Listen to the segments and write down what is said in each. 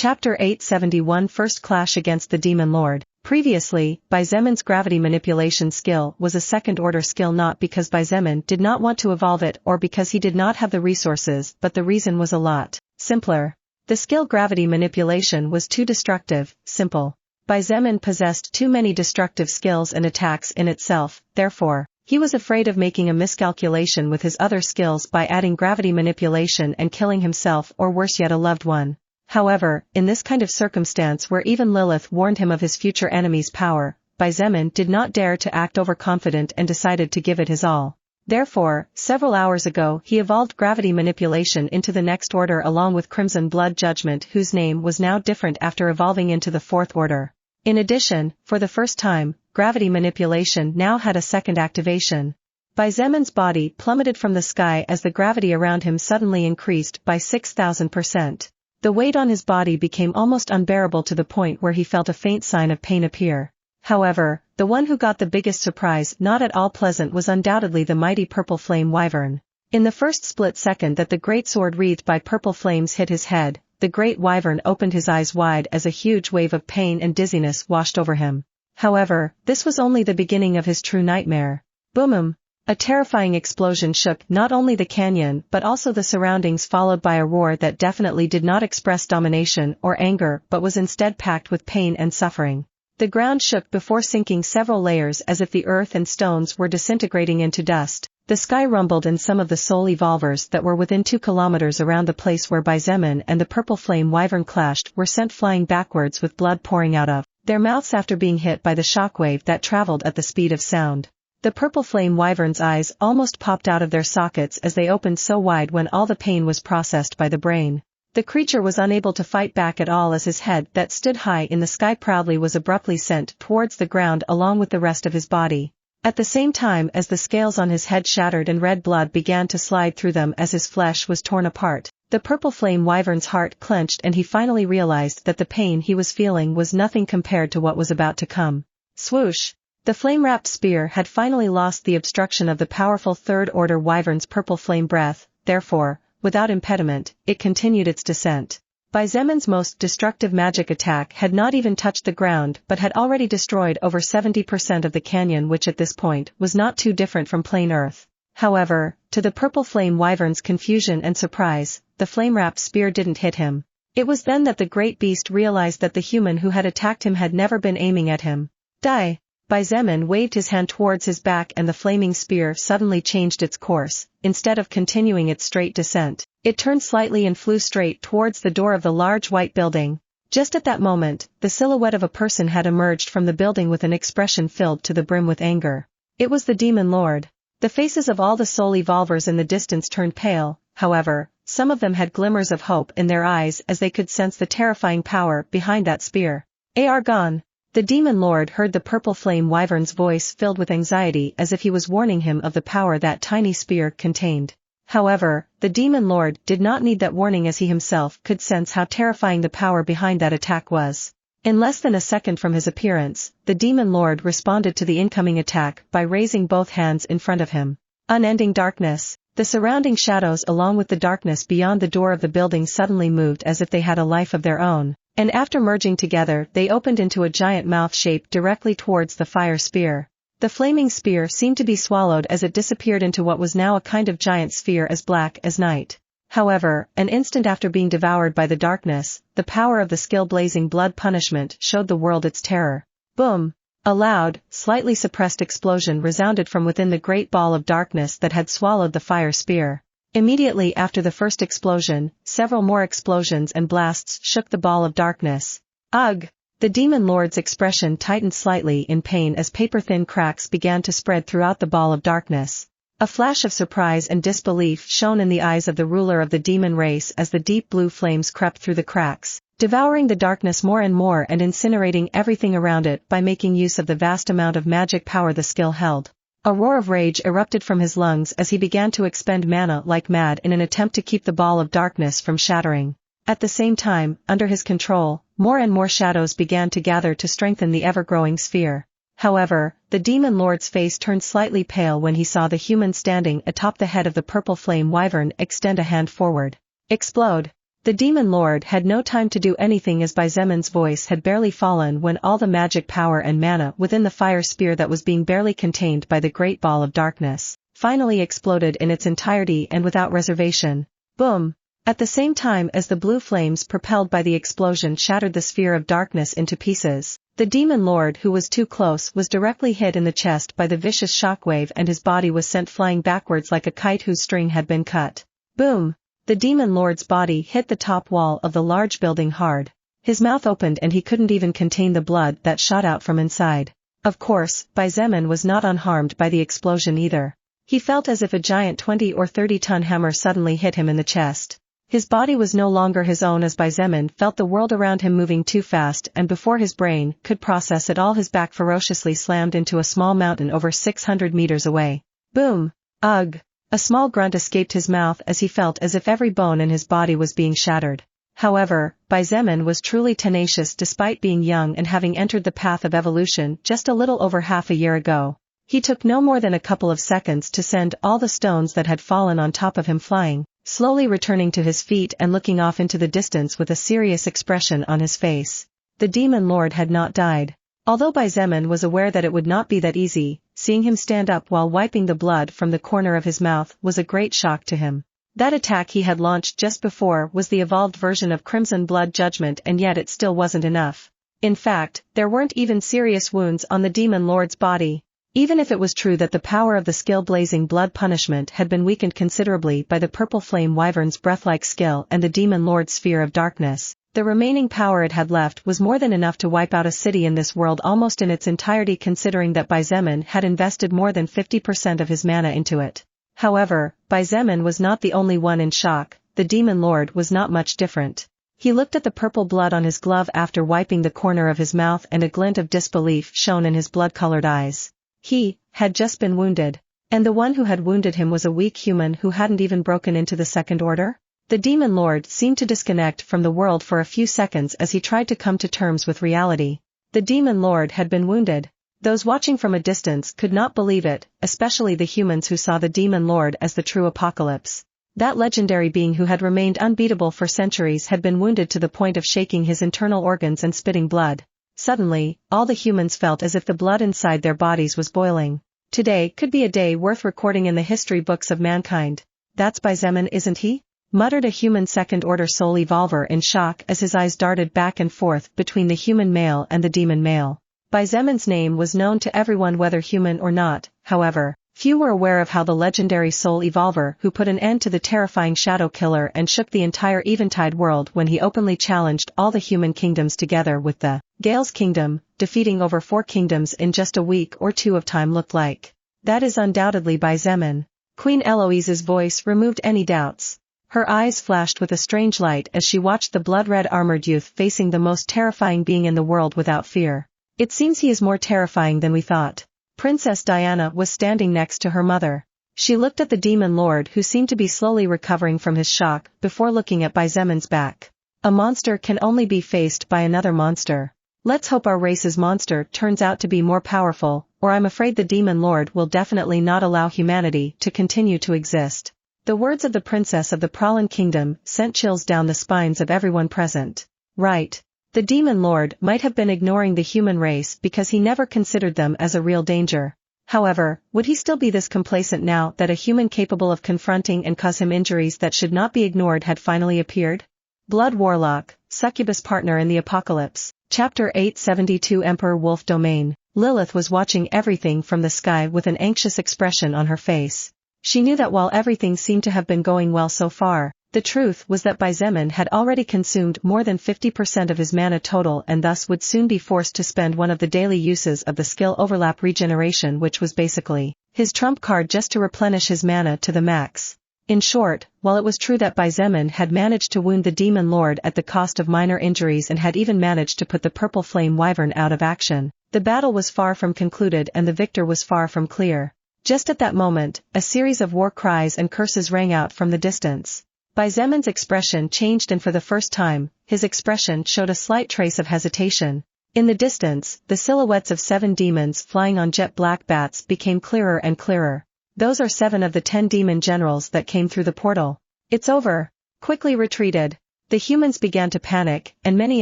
Chapter 871 First Clash Against the Demon Lord. Previously, Xietain's gravity manipulation skill was a second-order skill, not because Xietain did not want to evolve it or because he did not have the resources, but the reason was a lot simpler. The skill gravity manipulation was too destructive, simple. Xietain possessed too many destructive skills and attacks in itself, therefore, he was afraid of making a miscalculation with his other skills by adding gravity manipulation and killing himself or worse yet a loved one. However, in this kind of circumstance where even Lilith warned him of his future enemy's power, Xietain did not dare to act overconfident and decided to give it his all. Therefore, several hours ago he evolved gravity manipulation into the next order along with Crimson Blood Judgment, whose name was now different after evolving into the fourth order. In addition, for the first time, gravity manipulation now had a second activation. Xietain's body plummeted from the sky as the gravity around him suddenly increased by 6,000%. The weight on his body became almost unbearable to the point where he felt a faint sign of pain appear. However, the one who got the biggest surprise, not at all pleasant, was undoubtedly the mighty purple flame wyvern. In the first split second that the great sword wreathed by purple flames hit his head, the great wyvern opened his eyes wide as a huge wave of pain and dizziness washed over him. However, this was only the beginning of his true nightmare. Boom! A terrifying explosion shook not only the canyon but also the surroundings, followed by a roar that definitely did not express domination or anger but was instead packed with pain and suffering. The ground shook before sinking several layers as if the earth and stones were disintegrating into dust. The sky rumbled and some of the soul evolvers that were within 2 kilometers around the place where Xietain and the purple flame wyvern clashed were sent flying backwards with blood pouring out of their mouths after being hit by the shockwave that traveled at the speed of sound. The purple flame wyvern's eyes almost popped out of their sockets as they opened so wide when all the pain was processed by the brain. The creature was unable to fight back at all as his head that stood high in the sky proudly was abruptly sent towards the ground along with the rest of his body. At the same time as the scales on his head shattered and red blood began to slide through them as his flesh was torn apart, the purple flame wyvern's heart clenched and he finally realized that the pain he was feeling was nothing compared to what was about to come. Swoosh! The flame-wrapped spear had finally lost the obstruction of the powerful third-order wyvern's purple flame breath, therefore, without impediment, it continued its descent. Xietain's most destructive magic attack had not even touched the ground but had already destroyed over 70% of the canyon, which at this point was not too different from plain earth. However, to the purple flame wyvern's confusion and surprise, the flame-wrapped spear didn't hit him. It was then that the great beast realized that the human who had attacked him had never been aiming at him. Die! Xietain waved his hand towards his back and the flaming spear suddenly changed its course. Instead of continuing its straight descent, it turned slightly and flew straight towards the door of the large white building. Just at that moment, the silhouette of a person had emerged from the building with an expression filled to the brim with anger. It was the Demon Lord. The faces of all the soul evolvers in the distance turned pale, however, some of them had glimmers of hope in their eyes as they could sense the terrifying power behind that spear. Argon! The Demon Lord heard the purple flame wyvern's voice filled with anxiety as if he was warning him of the power that tiny spear contained. However, the Demon Lord did not need that warning as he himself could sense how terrifying the power behind that attack was. In less than a second from his appearance, the Demon Lord responded to the incoming attack by raising both hands in front of him. Unending darkness. The surrounding shadows along with the darkness beyond the door of the building suddenly moved as if they had a life of their own. And after merging together they opened into a giant mouth shape directly towards the fire spear. The flaming spear seemed to be swallowed as it disappeared into what was now a kind of giant sphere as black as night. However, an instant after being devoured by the darkness, the power of the skill-blazing blood punishment showed the world its terror. Boom! A loud, slightly suppressed explosion resounded from within the great ball of darkness that had swallowed the fire spear. Immediately after the first explosion, several more explosions and blasts shook the ball of darkness. Ugh! The Demon Lord's expression tightened slightly in pain as paper-thin cracks began to spread throughout the ball of darkness. A flash of surprise and disbelief shone in the eyes of the ruler of the demon race as the deep blue flames crept through the cracks, devouring the darkness more and more and incinerating everything around it by making use of the vast amount of magic power the skill held. A roar of rage erupted from his lungs as he began to expend mana like mad in an attempt to keep the ball of darkness from shattering. At the same time, under his control, more and more shadows began to gather to strengthen the ever-growing sphere. However, the Demon Lord's face turned slightly pale when he saw the human standing atop the head of the purple flame wyvern extend a hand forward. Explode! The demon lord had no time to do anything as Zemon's voice had barely fallen when all the magic power and mana within the fire spear that was being barely contained by the great ball of darkness, finally exploded in its entirety and without reservation. Boom! At the same time as the blue flames propelled by the explosion shattered the sphere of darkness into pieces, the demon lord who was too close was directly hit in the chest by the vicious shockwave and his body was sent flying backwards like a kite whose string had been cut. Boom! The demon lord's body hit the top wall of the large building hard. His mouth opened and he couldn't even contain the blood that shot out from inside. Of course, Zemon was not unharmed by the explosion either. He felt as if a giant 20 or 30-ton hammer suddenly hit him in the chest. His body was no longer his own as Zemon felt the world around him moving too fast and before his brain could process it all his back ferociously slammed into a small mountain over 600 meters away. Boom! Ugh! A small grunt escaped his mouth as he felt as if every bone in his body was being shattered. However, Zemon was truly tenacious despite being young and having entered the path of evolution just a little over half a year ago. He took no more than a couple of seconds to send all the stones that had fallen on top of him flying, slowly returning to his feet and looking off into the distance with a serious expression on his face. The demon lord had not died. Although Zemon was aware that it would not be that easy, seeing him stand up while wiping the blood from the corner of his mouth was a great shock to him. That attack he had launched just before was the evolved version of Crimson Blood Judgment and yet it still wasn't enough. In fact, there weren't even serious wounds on the demon lord's body. Even if it was true that the power of the skill-blazing blood punishment had been weakened considerably by the purple flame wyvern's breath-like skill and the demon lord's sphere of darkness, the remaining power it had left was more than enough to wipe out a city in this world almost in its entirety considering that Zemon had invested more than 50% of his mana into it. However, Zemon was not the only one in shock, the demon lord was not much different. He looked at the purple blood on his glove after wiping the corner of his mouth and a glint of disbelief shone in his blood-colored eyes. He had just been wounded. And the one who had wounded him was a weak human who hadn't even broken into the Second Order? The demon lord seemed to disconnect from the world for a few seconds as he tried to come to terms with reality. The demon lord had been wounded. Those watching from a distance could not believe it, especially the humans who saw the demon lord as the true apocalypse. That legendary being who had remained unbeatable for centuries had been wounded to the point of shaking his internal organs and spitting blood. Suddenly, all the humans felt as if the blood inside their bodies was boiling. Today could be a day worth recording in the history books of mankind. That's Zemon, isn't he? Muttered a human second-order soul evolver in shock as his eyes darted back and forth between the human male and the demon male. Zemon's name was known to everyone whether human or not, however, few were aware of how the legendary soul evolver who put an end to the terrifying shadow killer and shook the entire Eventide world when he openly challenged all the human kingdoms together with the Gale's kingdom, defeating over 4 kingdoms in just a week or two of time looked like. That is undoubtedly Zemon. Queen Eloise's voice removed any doubts. Her eyes flashed with a strange light as she watched the blood-red armored youth facing the most terrifying being in the world without fear. It seems he is more terrifying than we thought. Princess Diana was standing next to her mother. She looked at the demon lord who seemed to be slowly recovering from his shock before looking at Zemon's back. A monster can only be faced by another monster. Let's hope our race's monster turns out to be more powerful, or I'm afraid the demon lord will definitely not allow humanity to continue to exist. The words of the princess of the Prowlan kingdom sent chills down the spines of everyone present. Right. The demon lord might have been ignoring the human race because he never considered them as a real danger. However, would he still be this complacent now that a human capable of confronting and cause him injuries that should not be ignored had finally appeared? Blood Warlock, Succubus Partner in the Apocalypse, Chapter 872 Emperor Wolf Domain. Lilith was watching everything from the sky with an anxious expression on her face. She knew that while everything seemed to have been going well so far, the truth was that Zemon had already consumed more than 50% of his mana total and thus would soon be forced to spend one of the daily uses of the skill overlap regeneration, which was basically his trump card just to replenish his mana to the max. In short, while it was true that Zemon had managed to wound the demon lord at the cost of minor injuries and had even managed to put the purple flame wyvern out of action, the battle was far from concluded and the victor was far from clear. Just at that moment, a series of war cries and curses rang out from the distance. Zemon's expression changed and for the first time, his expression showed a slight trace of hesitation. In the distance, the silhouettes of 7 demons flying on jet black bats became clearer and clearer. Those are 7 of the 10 demon generals that came through the portal. It's over. Quickly retreated. The humans began to panic, and many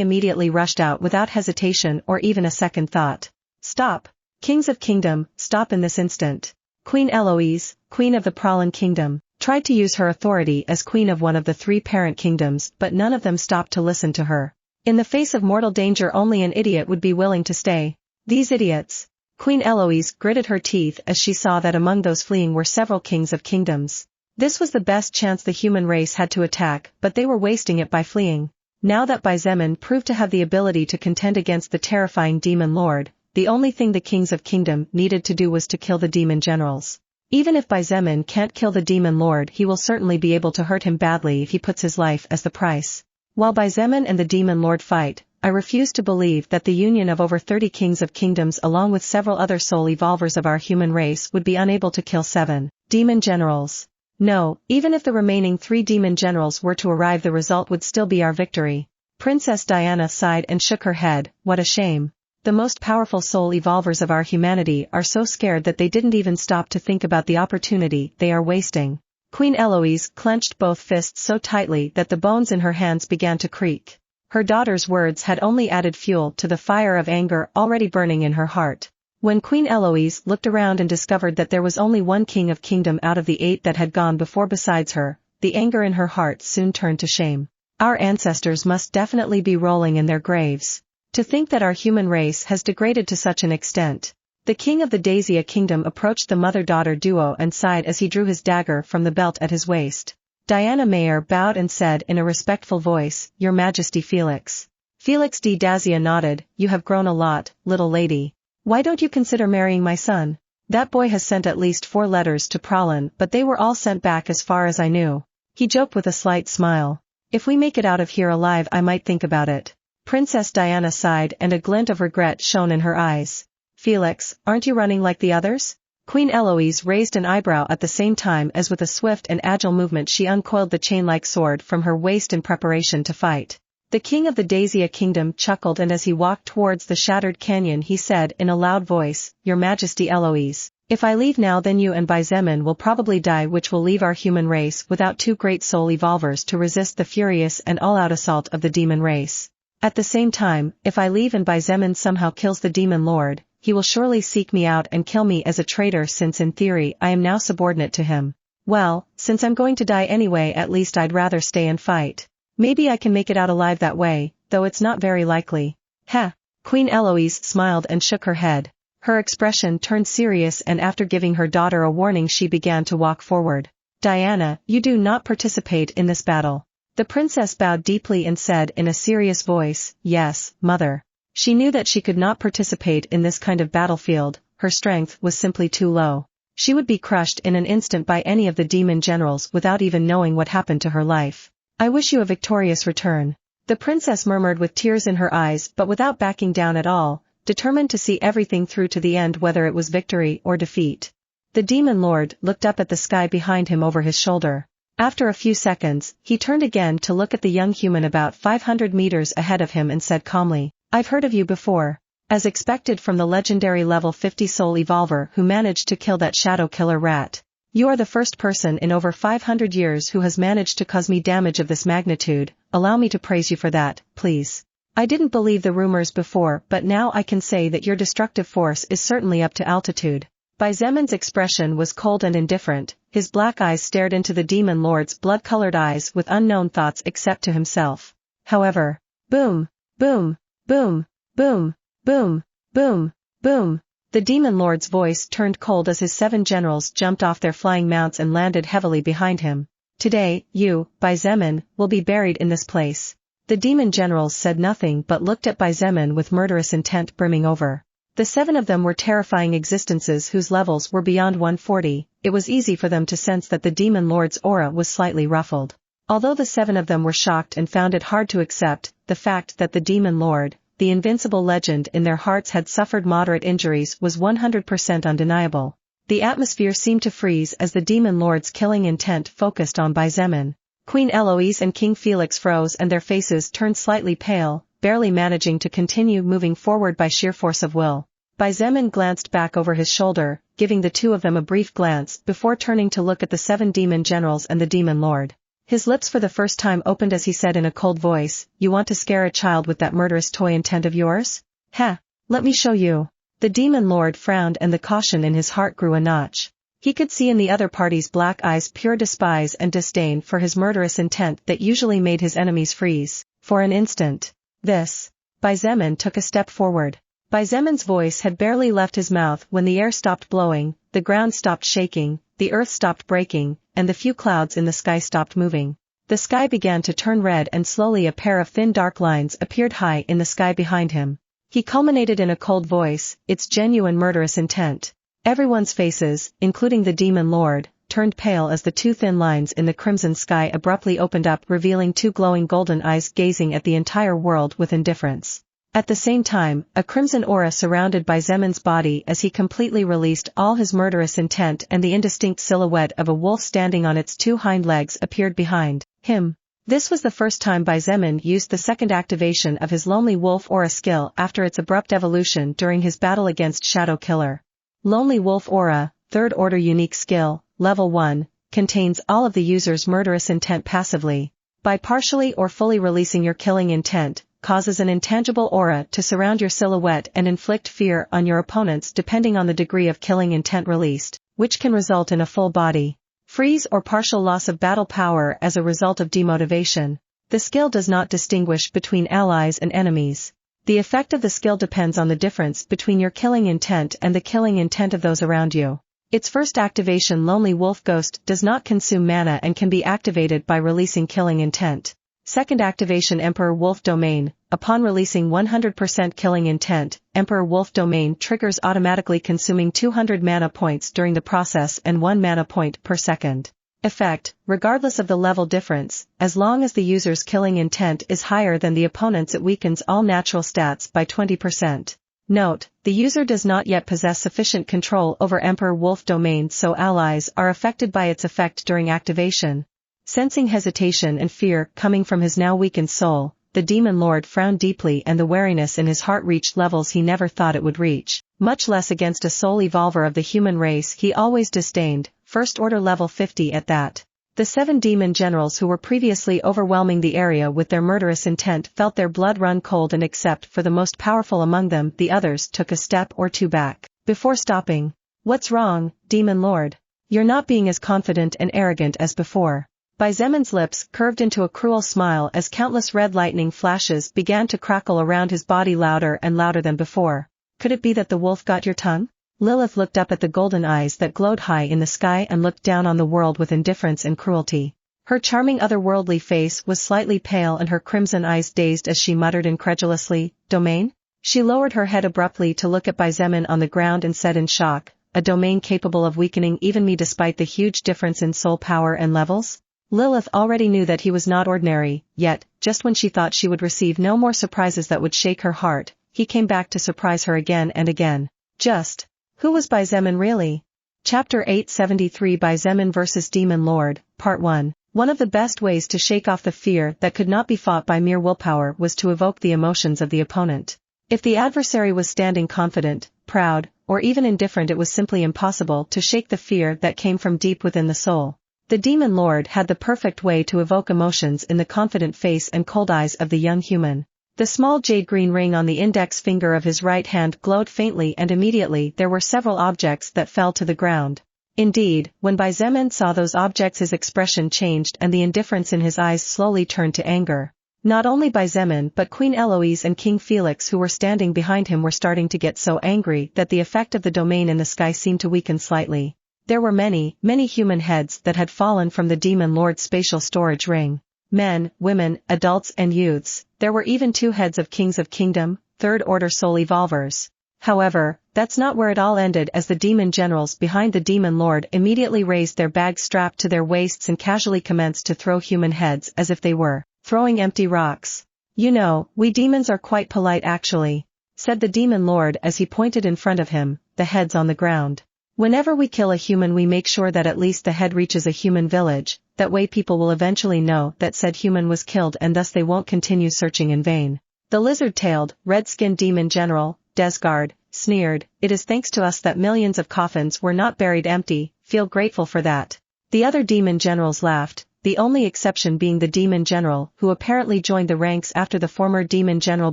immediately rushed out without hesitation or even a second thought. Stop! Kings of Kingdom, stop in this instant. Queen Eloise, Queen of the Pralin Kingdom, tried to use her authority as queen of one of the 3 parent kingdoms, but none of them stopped to listen to her. In the face of mortal danger only an idiot would be willing to stay. These idiots! Queen Eloise gritted her teeth as she saw that among those fleeing were several kings of kingdoms. This was the best chance the human race had to attack, but they were wasting it by fleeing. Now that Xietain proved to have the ability to contend against the terrifying demon lord, the only thing the kings of kingdom needed to do was to kill the demon generals. Even if Xietain can't kill the demon lord, he will certainly be able to hurt him badly if he puts his life as the price. While Xietain and the demon lord fight, I refuse to believe that the union of over 30 kings of kingdoms along with several other soul evolvers of our human race would be unable to kill 7 demon generals. No, even if the remaining 3 demon generals were to arrive, the result would still be our victory. Princess Diana sighed and shook her head. What a shame. The most powerful soul evolvers of our humanity are so scared that they didn't even stop to think about the opportunity they are wasting. Queen Eloise clenched both fists so tightly that the bones in her hands began to creak. Her daughter's words had only added fuel to the fire of anger already burning in her heart. When Queen Eloise looked around and discovered that there was only 1 king of kingdom out of the 8 that had gone before besides her, the anger in her heart soon turned to shame. Our ancestors must definitely be rolling in their graves. To think that our human race has degraded to such an extent. The king of the Xietain kingdom approached the mother-daughter duo and sighed as he drew his dagger from the belt at his waist. Diana Mayer bowed and said in a respectful voice, Your Majesty Felix. Felix de Dazia nodded, You have grown a lot, little lady. Why don't you consider marrying my son? That boy has sent at least 4 letters to Pralin, but they were all sent back as far as I knew. He joked with a slight smile. If we make it out of here alive, I might think about it. Princess Diana sighed and a glint of regret shone in her eyes. Felix, aren't you running like the others? Queen Eloise raised an eyebrow at the same time as with a swift and agile movement she uncoiled the chain-like sword from her waist in preparation to fight. The king of the Xietain kingdom chuckled, and as he walked towards the shattered canyon he said in a loud voice, Your Majesty Eloise, if I leave now then you and Xietain will probably die, which will leave our human race without 2 great soul evolvers to resist the furious and all-out assault of the demon race. At the same time, if I leave and Xietain somehow kills the demon lord, he will surely seek me out and kill me as a traitor, since in theory I am now subordinate to him. Well, since I'm going to die anyway, at least I'd rather stay and fight. Maybe I can make it out alive that way, though it's not very likely. Heh. Queen Eloise smiled and shook her head. Her expression turned serious, and after giving her daughter a warning she began to walk forward. Diana, you do not participate in this battle. The princess bowed deeply and said in a serious voice, Yes, mother. She knew that she could not participate in this kind of battlefield, her strength was simply too low. She would be crushed in an instant by any of the demon generals without even knowing what happened to her life. I wish you a victorious return. The princess murmured with tears in her eyes, but without backing down at all, determined to see everything through to the end, whether it was victory or defeat. The demon lord looked up at the sky behind him over his shoulder. After a few seconds, he turned again to look at the young human about 500 meters ahead of him and said calmly, I've heard of you before. As expected from the legendary level 50 soul evolver who managed to kill that shadow killer rat. You are the first person in over 500 years who has managed to cause me damage of this magnitude. Allow me to praise you for that, please. I didn't believe the rumors before, but now I can say that your destructive force is certainly up to altitude. Xietan's expression was cold and indifferent, his black eyes stared into the demon lord's blood-colored eyes with unknown thoughts except to himself. However, boom, boom, boom, boom, boom, boom, boom. The demon lord's voice turned cold as his 7 generals jumped off their flying mounts and landed heavily behind him. Today, you, Xietain, will be buried in this place. The demon generals said nothing but looked at Xietain with murderous intent brimming over. The 7 of them were terrifying existences whose levels were beyond 140, it was easy for them to sense that the demon lord's aura was slightly ruffled. Although the 7 of them were shocked and found it hard to accept, the fact that the demon lord, the invincible legend in their hearts, had suffered moderate injuries was 100% undeniable. The atmosphere seemed to freeze as the demon lord's killing intent focused on Xietain. Queen Eloise and King Felix froze and their faces turned slightly pale, barely managing to continue moving forward by sheer force of will. Xietain glanced back over his shoulder, giving the 2 of them a brief glance before turning to look at the 7 demon generals and the demon lord. His lips for the first time opened as he said in a cold voice, "You want to scare a child with that murderous toy intent of yours? Heh, let me show you." The demon lord frowned and the caution in his heart grew a notch. He could see in the other party's black eyes pure despise and disdain for his murderous intent that usually made his enemies freeze, for an instant. "This." Xietain took a step forward. Xietan's voice had barely left his mouth when the air stopped blowing, the ground stopped shaking, the earth stopped breaking, and the few clouds in the sky stopped moving. The sky began to turn red and slowly a pair of thin dark lines appeared high in the sky behind him. He culminated in a cold voice, "It's genuine murderous intent." Everyone's faces, including the demon lord, turned pale as the two thin lines in the crimson sky abruptly opened up, revealing two glowing golden eyes gazing at the entire world with indifference. At the same time, a crimson aura surrounded Xietan's body as he completely released all his murderous intent, and the indistinct silhouette of a wolf standing on its two hind legs appeared behind him. This was the first time Xietain used the second activation of his Lonely Wolf aura skill after its abrupt evolution during his battle against Shadow Killer. Lonely Wolf Aura, 3rd Order Unique Skill, Level 1, contains all of the user's murderous intent passively. By partially or fully releasing your killing intent, causes an intangible aura to surround your silhouette and inflict fear on your opponents depending on the degree of killing intent released, which can result in a full body freeze or partial loss of battle power as a result of demotivation. The skill does not distinguish between allies and enemies. The effect of the skill depends on the difference between your killing intent and the killing intent of those around you. Its first activation, Lonely Wolf Ghost, does not consume mana and can be activated by releasing killing intent. Second activation, Emperor Wolf Domain. Upon releasing 100% killing intent, Emperor Wolf Domain triggers automatically, consuming 200 mana points during the process and 1 mana point per second. Effect, regardless of the level difference, as long as the user's killing intent is higher than the opponent's, it weakens all natural stats by 20%. Note, the user does not yet possess sufficient control over Emperor Wolf Domain, so allies are affected by its effect during activation. Sensing hesitation and fear coming from his now weakened soul, the demon lord frowned deeply and the wariness in his heart reached levels he never thought it would reach, much less against a soul evolver of the human race he always disdained. 1st Order level 50 at that. The 7 demon generals who were previously overwhelming the area with their murderous intent felt their blood run cold, and except for the most powerful among them, the others took a step or two back before stopping. "What's wrong, demon lord? You're not being as confident and arrogant as before." Xietan's lips curved into a cruel smile as countless red lightning flashes began to crackle around his body louder and louder than before. "Could it be that the wolf got your tongue?" Lilith looked up at the golden eyes that glowed high in the sky and looked down on the world with indifference and cruelty. Her charming otherworldly face was slightly pale and her crimson eyes dazed as she muttered incredulously, "Domain?" She lowered her head abruptly to look at Xietain on the ground and said in shock, "A domain capable of weakening even me despite the huge difference in soul power and levels?" Lilith already knew that he was not ordinary, yet, just when she thought she would receive no more surprises that would shake her heart, he came back to surprise her again and again. Just who was Xietain really? Chapter 873, Xietain vs. Demon Lord, Part 1. One of the best ways to shake off the fear that could not be fought by mere willpower was to evoke the emotions of the opponent. If the adversary was standing confident, proud, or even indifferent, it was simply impossible to shake the fear that came from deep within the soul. The demon lord had the perfect way to evoke emotions in the confident face and cold eyes of the young human. The small jade-green ring on the index finger of his right hand glowed faintly, and immediately there were several objects that fell to the ground. Indeed, when Xietain saw those objects, his expression changed and the indifference in his eyes slowly turned to anger. Not only Xietain but Queen Eloise and King Felix, who were standing behind him, were starting to get so angry that the effect of the domain in the sky seemed to weaken slightly. There were many, many human heads that had fallen from the demon lord's spatial storage ring. Men, women, adults and youths. There were even 2 heads of kings of kingdom, 3rd Order soul evolvers. However, that's not where it all ended, as the demon generals behind the demon lord immediately raised their bags strapped to their waists and casually commenced to throw human heads as if they were throwing empty rocks. "You know, we demons are quite polite actually," said the demon lord as he pointed in front of him, the heads on the ground. "Whenever we kill a human, we make sure that at least the head reaches a human village. That way people will eventually know that said human was killed, and thus they won't continue searching in vain." The lizard-tailed, red-skinned demon general, Desgard, sneered, "It is thanks to us that millions of coffins were not buried empty. Feel grateful for that." The other demon generals laughed. the only exception being the demon general who apparently joined the ranks after the former demon general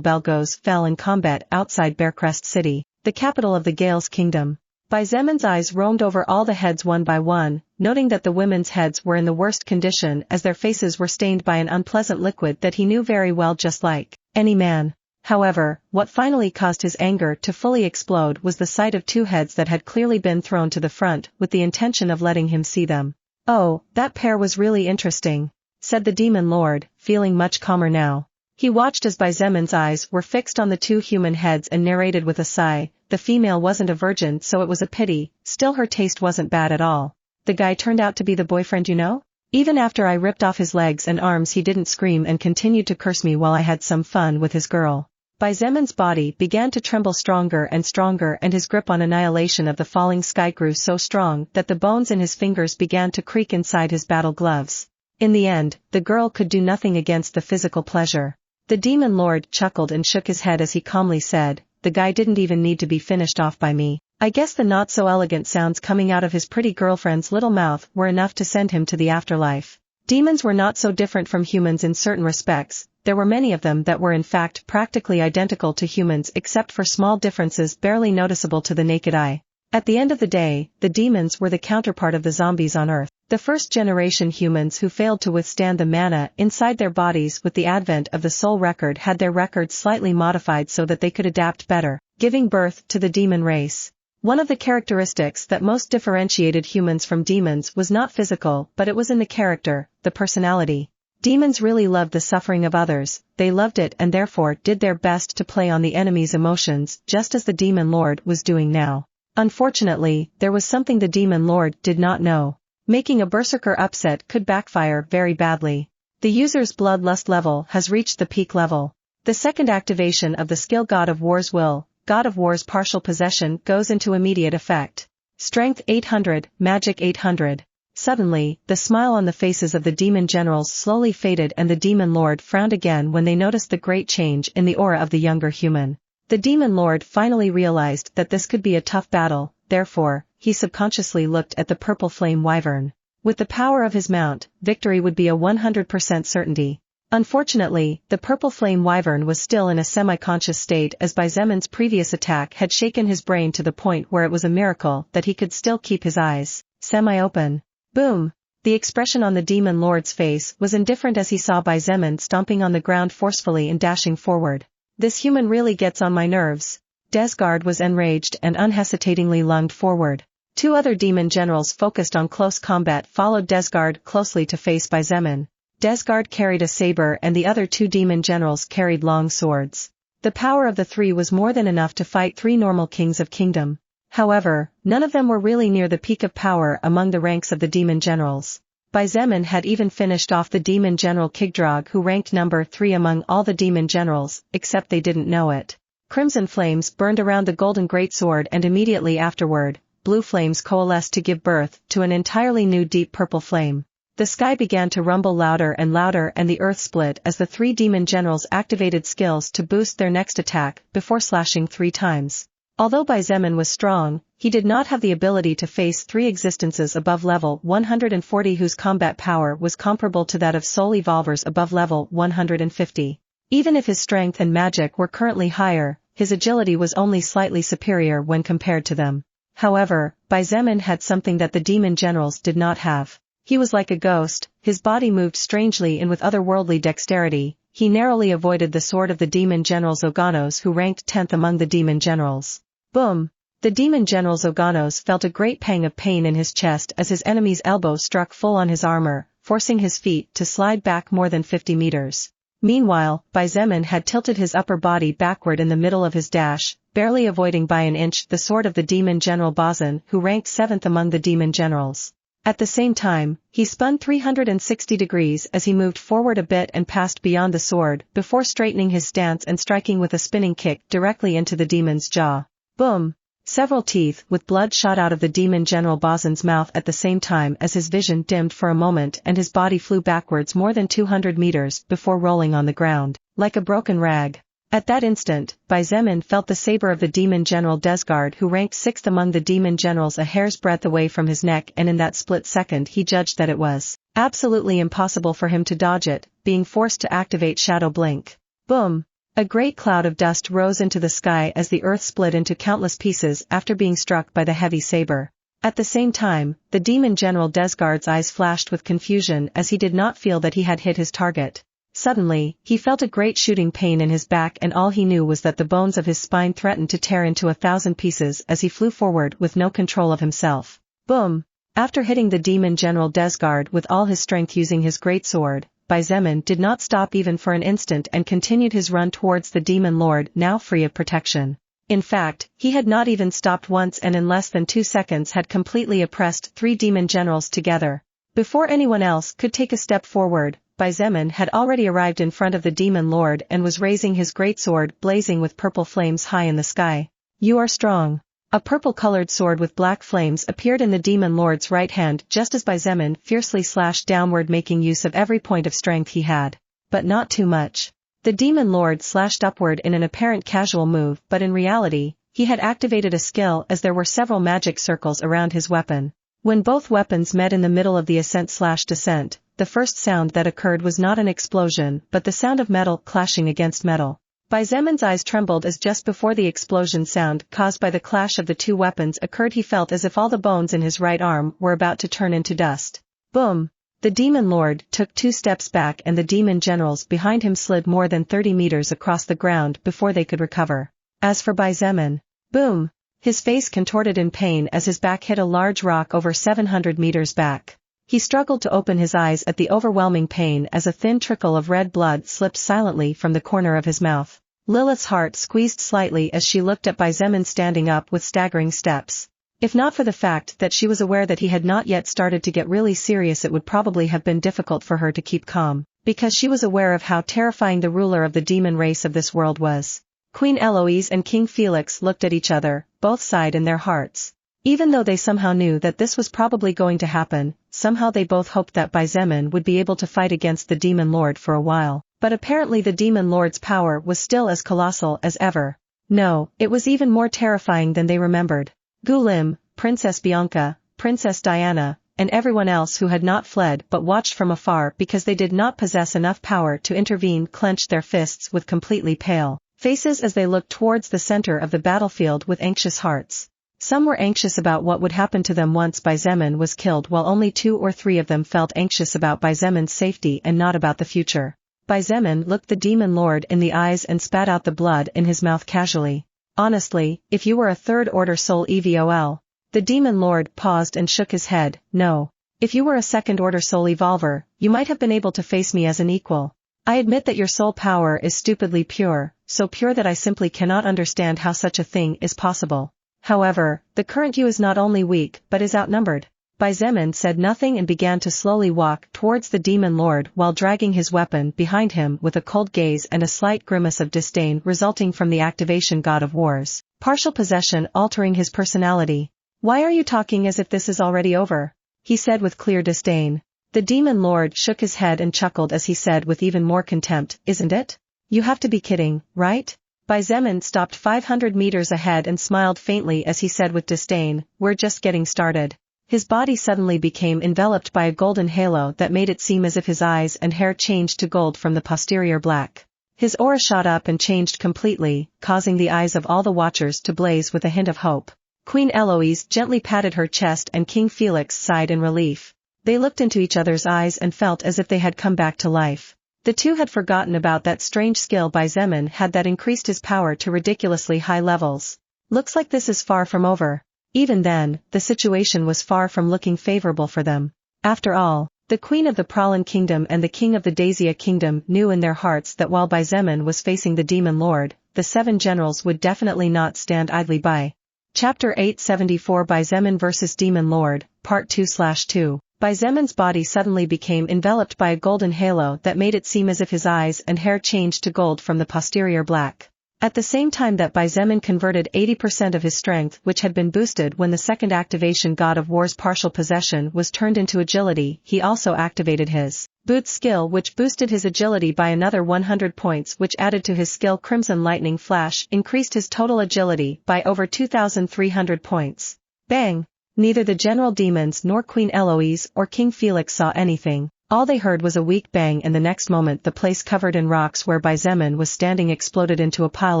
Belgos fell in combat outside Bearcrest City, the capital of the Gales Kingdom. Xietan's eyes roamed over all the heads one by one, noting that the women's heads were in the worst condition as their faces were stained by an unpleasant liquid that he knew very well, just like any man. However, what finally caused his anger to fully explode was the sight of two heads that had clearly been thrown to the front with the intention of letting him see them. "Oh, that pair was really interesting," said the demon lord, feeling much calmer now. He watched as Xietan's eyes were fixed on the two human heads and narrated with a sigh, "The female wasn't a virgin, so it was a pity, still her taste wasn't bad at all. The guy turned out to be the boyfriend, you know? Even after I ripped off his legs and arms he didn't scream and continued to curse me while I had some fun with his girl." Xietan's body began to tremble stronger and stronger, and his grip on annihilation of the falling sky grew so strong that the bones in his fingers began to creak inside his battle gloves. In the end, the girl could do nothing against the physical pleasure. The demon lord chuckled and shook his head as he calmly said, "The guy didn't even need to be finished off by me. I guess the not-so-elegant sounds coming out of his pretty girlfriend's little mouth were enough to send him to the afterlife." Demons were not so different from humans in certain respects. There were many of them that were in fact practically identical to humans except for small differences barely noticeable to the naked eye. At the end of the day, the demons were the counterpart of the zombies on Earth. The first-generation humans who failed to withstand the mana inside their bodies with the advent of the soul record had their records slightly modified so that they could adapt better, giving birth to the demon race. One of the characteristics that most differentiated humans from demons was not physical, but it was in the character, the personality. Demons really loved the suffering of others, they loved it and therefore did their best to play on the enemy's emotions, just as the demon lord was doing now. Unfortunately, there was something the demon lord did not know. Making a berserker upset could backfire very badly. The user's bloodlust level has reached the peak level. The second activation of the skill God of War's Will, God of War's partial possession, goes into immediate effect. Strength 800, Magic 800. Suddenly, the smile on the faces of the demon generals slowly faded and the demon lord frowned again when they noticed the great change in the aura of the younger human. The demon lord finally realized that this could be a tough battle, therefore, he subconsciously looked at the purple flame wyvern. With the power of his mount, victory would be a 100% certainty. Unfortunately, the purple flame wyvern was still in a semi-conscious state as Xietan's previous attack had shaken his brain to the point where it was a miracle that he could still keep his eyes semi-open. Boom! The expression on the demon lord's face was indifferent as he saw Xietain stomping on the ground forcefully and dashing forward. "This human really gets on my nerves." Desgard was enraged and unhesitatingly lunged forward. Two other demon generals focused on close combat followed Desgard closely to face Xietain. Desgard carried a saber and the other two demon generals carried long swords. The power of the three was more than enough to fight three normal kings of kingdom. However, none of them were really near the peak of power among the ranks of the demon generals. Xietain had even finished off the demon general Kigdrag, who ranked number 3 among all the demon generals, except they didn't know it. Crimson flames burned around the golden greatsword and immediately afterward, blue flames coalesced to give birth to an entirely new deep purple flame. The sky began to rumble louder and the earth split as the three demon generals activated skills to boost their next attack before slashing 3 times. Although Xietain was strong, he did not have the ability to face 3 existences above level 140 whose combat power was comparable to that of soul evolvers above level 150. Even if his strength and magic were currently higher, his agility was only slightly superior when compared to them. However, Xietain had something that the demon generals did not have. He was like a ghost, his body moved strangely and with otherworldly dexterity. He narrowly avoided the sword of the demon general Zoganos, who ranked 10th among the demon generals. Boom! The demon general Zoganos felt a great pang of pain in his chest as his enemy's elbow struck full on his armor, forcing his feet to slide back more than 50 meters. Meanwhile, Xietain had tilted his upper body backward in the middle of his dash, barely avoiding by an inch the sword of the demon general Bazan, who ranked 7th among the demon generals. At the same time, he spun 360 degrees as he moved forward a bit and passed beyond the sword, before straightening his stance and striking with a spinning kick directly into the demon's jaw. Boom! Several teeth with blood shot out of the demon general Bazan's mouth at the same time as his vision dimmed for a moment and his body flew backwards more than 200 meters before rolling on the ground, like a broken rag. At that instant, Xietain felt the saber of the demon general Desgard, who ranked 6th among the demon generals, a hair's breadth away from his neck, and in that split second he judged that it was absolutely impossible for him to dodge it, being forced to activate Shadow Blink. Boom! A great cloud of dust rose into the sky as the earth split into countless pieces after being struck by the heavy saber. At the same time, the demon general Desgard's eyes flashed with confusion as he did not feel that he had hit his target. Suddenly, he felt a great shooting pain in his back, and all he knew was that the bones of his spine threatened to tear into 1,000 pieces as he flew forward with no control of himself. Boom! After hitting the demon general Desgard with all his strength using his great sword, Xietain did not stop even for an instant and continued his run towards the demon lord, now free of protection. In fact, he had not even stopped once, and in less than 2 seconds had completely oppressed 3 demon generals together. Before anyone else could take a step forward, Xietain had already arrived in front of the demon lord and was raising his great sword, blazing with purple flames high in the sky. "You are strong." A purple-colored sword with black flames appeared in the demon lord's right hand just as Xietain fiercely slashed downward, making use of every point of strength he had. But not too much. The demon lord slashed upward in an apparent casual move, but in reality, he had activated a skill as there were several magic circles around his weapon. When both weapons met in the middle of the ascent/descent, the first sound that occurred was not an explosion but the sound of metal clashing against metal. Xietan's eyes trembled as just before the explosion sound caused by the clash of the 2 weapons occurred, he felt as if all the bones in his right arm were about to turn into dust. Boom! The demon lord took 2 steps back and the demon generals behind him slid more than 30 meters across the ground before they could recover. As for Xietain, boom! His face contorted in pain as his back hit a large rock over 700 meters back. He struggled to open his eyes at the overwhelming pain as a thin trickle of red blood slipped silently from the corner of his mouth. Lilith's heart squeezed slightly as she looked at Xietain standing up with staggering steps. If not for the fact that she was aware that he had not yet started to get really serious, it would probably have been difficult for her to keep calm, because she was aware of how terrifying the ruler of the demon race of this world was. Queen Eloise and King Felix looked at each other, both sighed in their hearts. Even though they somehow knew that this was probably going to happen, somehow they both hoped that Xietain would be able to fight against the demon lord for a while. But apparently the demon lord's power was still as colossal as ever. No, it was even more terrifying than they remembered. Gulim, Princess Bianca, Princess Diana, and everyone else who had not fled but watched from afar because they did not possess enough power to intervene clenched their fists with completely pale faces as they looked towards the center of the battlefield with anxious hearts. Some were anxious about what would happen to them once Xietain was killed, while only 2 or 3 of them felt anxious about Xietan's safety and not about the future. Xietain looked the demon lord in the eyes and spat out the blood in his mouth casually. "Honestly, if you were a 3rd order soul evol." The demon lord paused and shook his head. "No. If you were a 2nd order soul evolver, you might have been able to face me as an equal. I admit that your soul power is stupidly pure, so pure that I simply cannot understand how such a thing is possible. However, the current you is not only weak but is outnumbered." Xietain said nothing and began to slowly walk towards the demon lord while dragging his weapon behind him with a cold gaze and a slight grimace of disdain resulting from the activation God of War's partial possession altering his personality. "Why are you talking as if this is already over?" he said with clear disdain. The demon lord shook his head and chuckled as he said with even more contempt, "Isn't it? You have to be kidding, right?" Xietain stopped 500 meters ahead and smiled faintly as he said with disdain, "We're just getting started." His body suddenly became enveloped by a golden halo that made it seem as if his eyes and hair changed to gold from the posterior black. His aura shot up and changed completely, causing the eyes of all the watchers to blaze with a hint of hope. Queen Eloise gently patted her chest and King Felix sighed in relief. They looked into each other's eyes and felt as if they had come back to life. The two had forgotten about that strange skill Xietain had that increased his power to ridiculously high levels. "Looks like this is far from over." Even then, the situation was far from looking favorable for them. After all, the Queen of the Pralin Kingdom and the King of the Dacia Kingdom knew in their hearts that while Xietain was facing the Demon Lord, the 7 generals would definitely not stand idly by. Chapter 874 Xietain vs Demon Lord, Part 2/2. Xietan's body suddenly became enveloped by a golden halo that made it seem as if his eyes and hair changed to gold from the posterior black. At the same time that Xietain converted 80% of his strength, which had been boosted when the second activation God of War's partial possession was turned into agility, he also activated his Boot's skill, which boosted his agility by another 100 points, which added to his skill Crimson Lightning Flash, increased his total agility by over 2,300 points. Bang! Neither the General Demons nor Queen Eloise or King Felix saw anything. All they heard was a weak bang, and the next moment the place covered in rocks where Xietain was standing exploded into a pile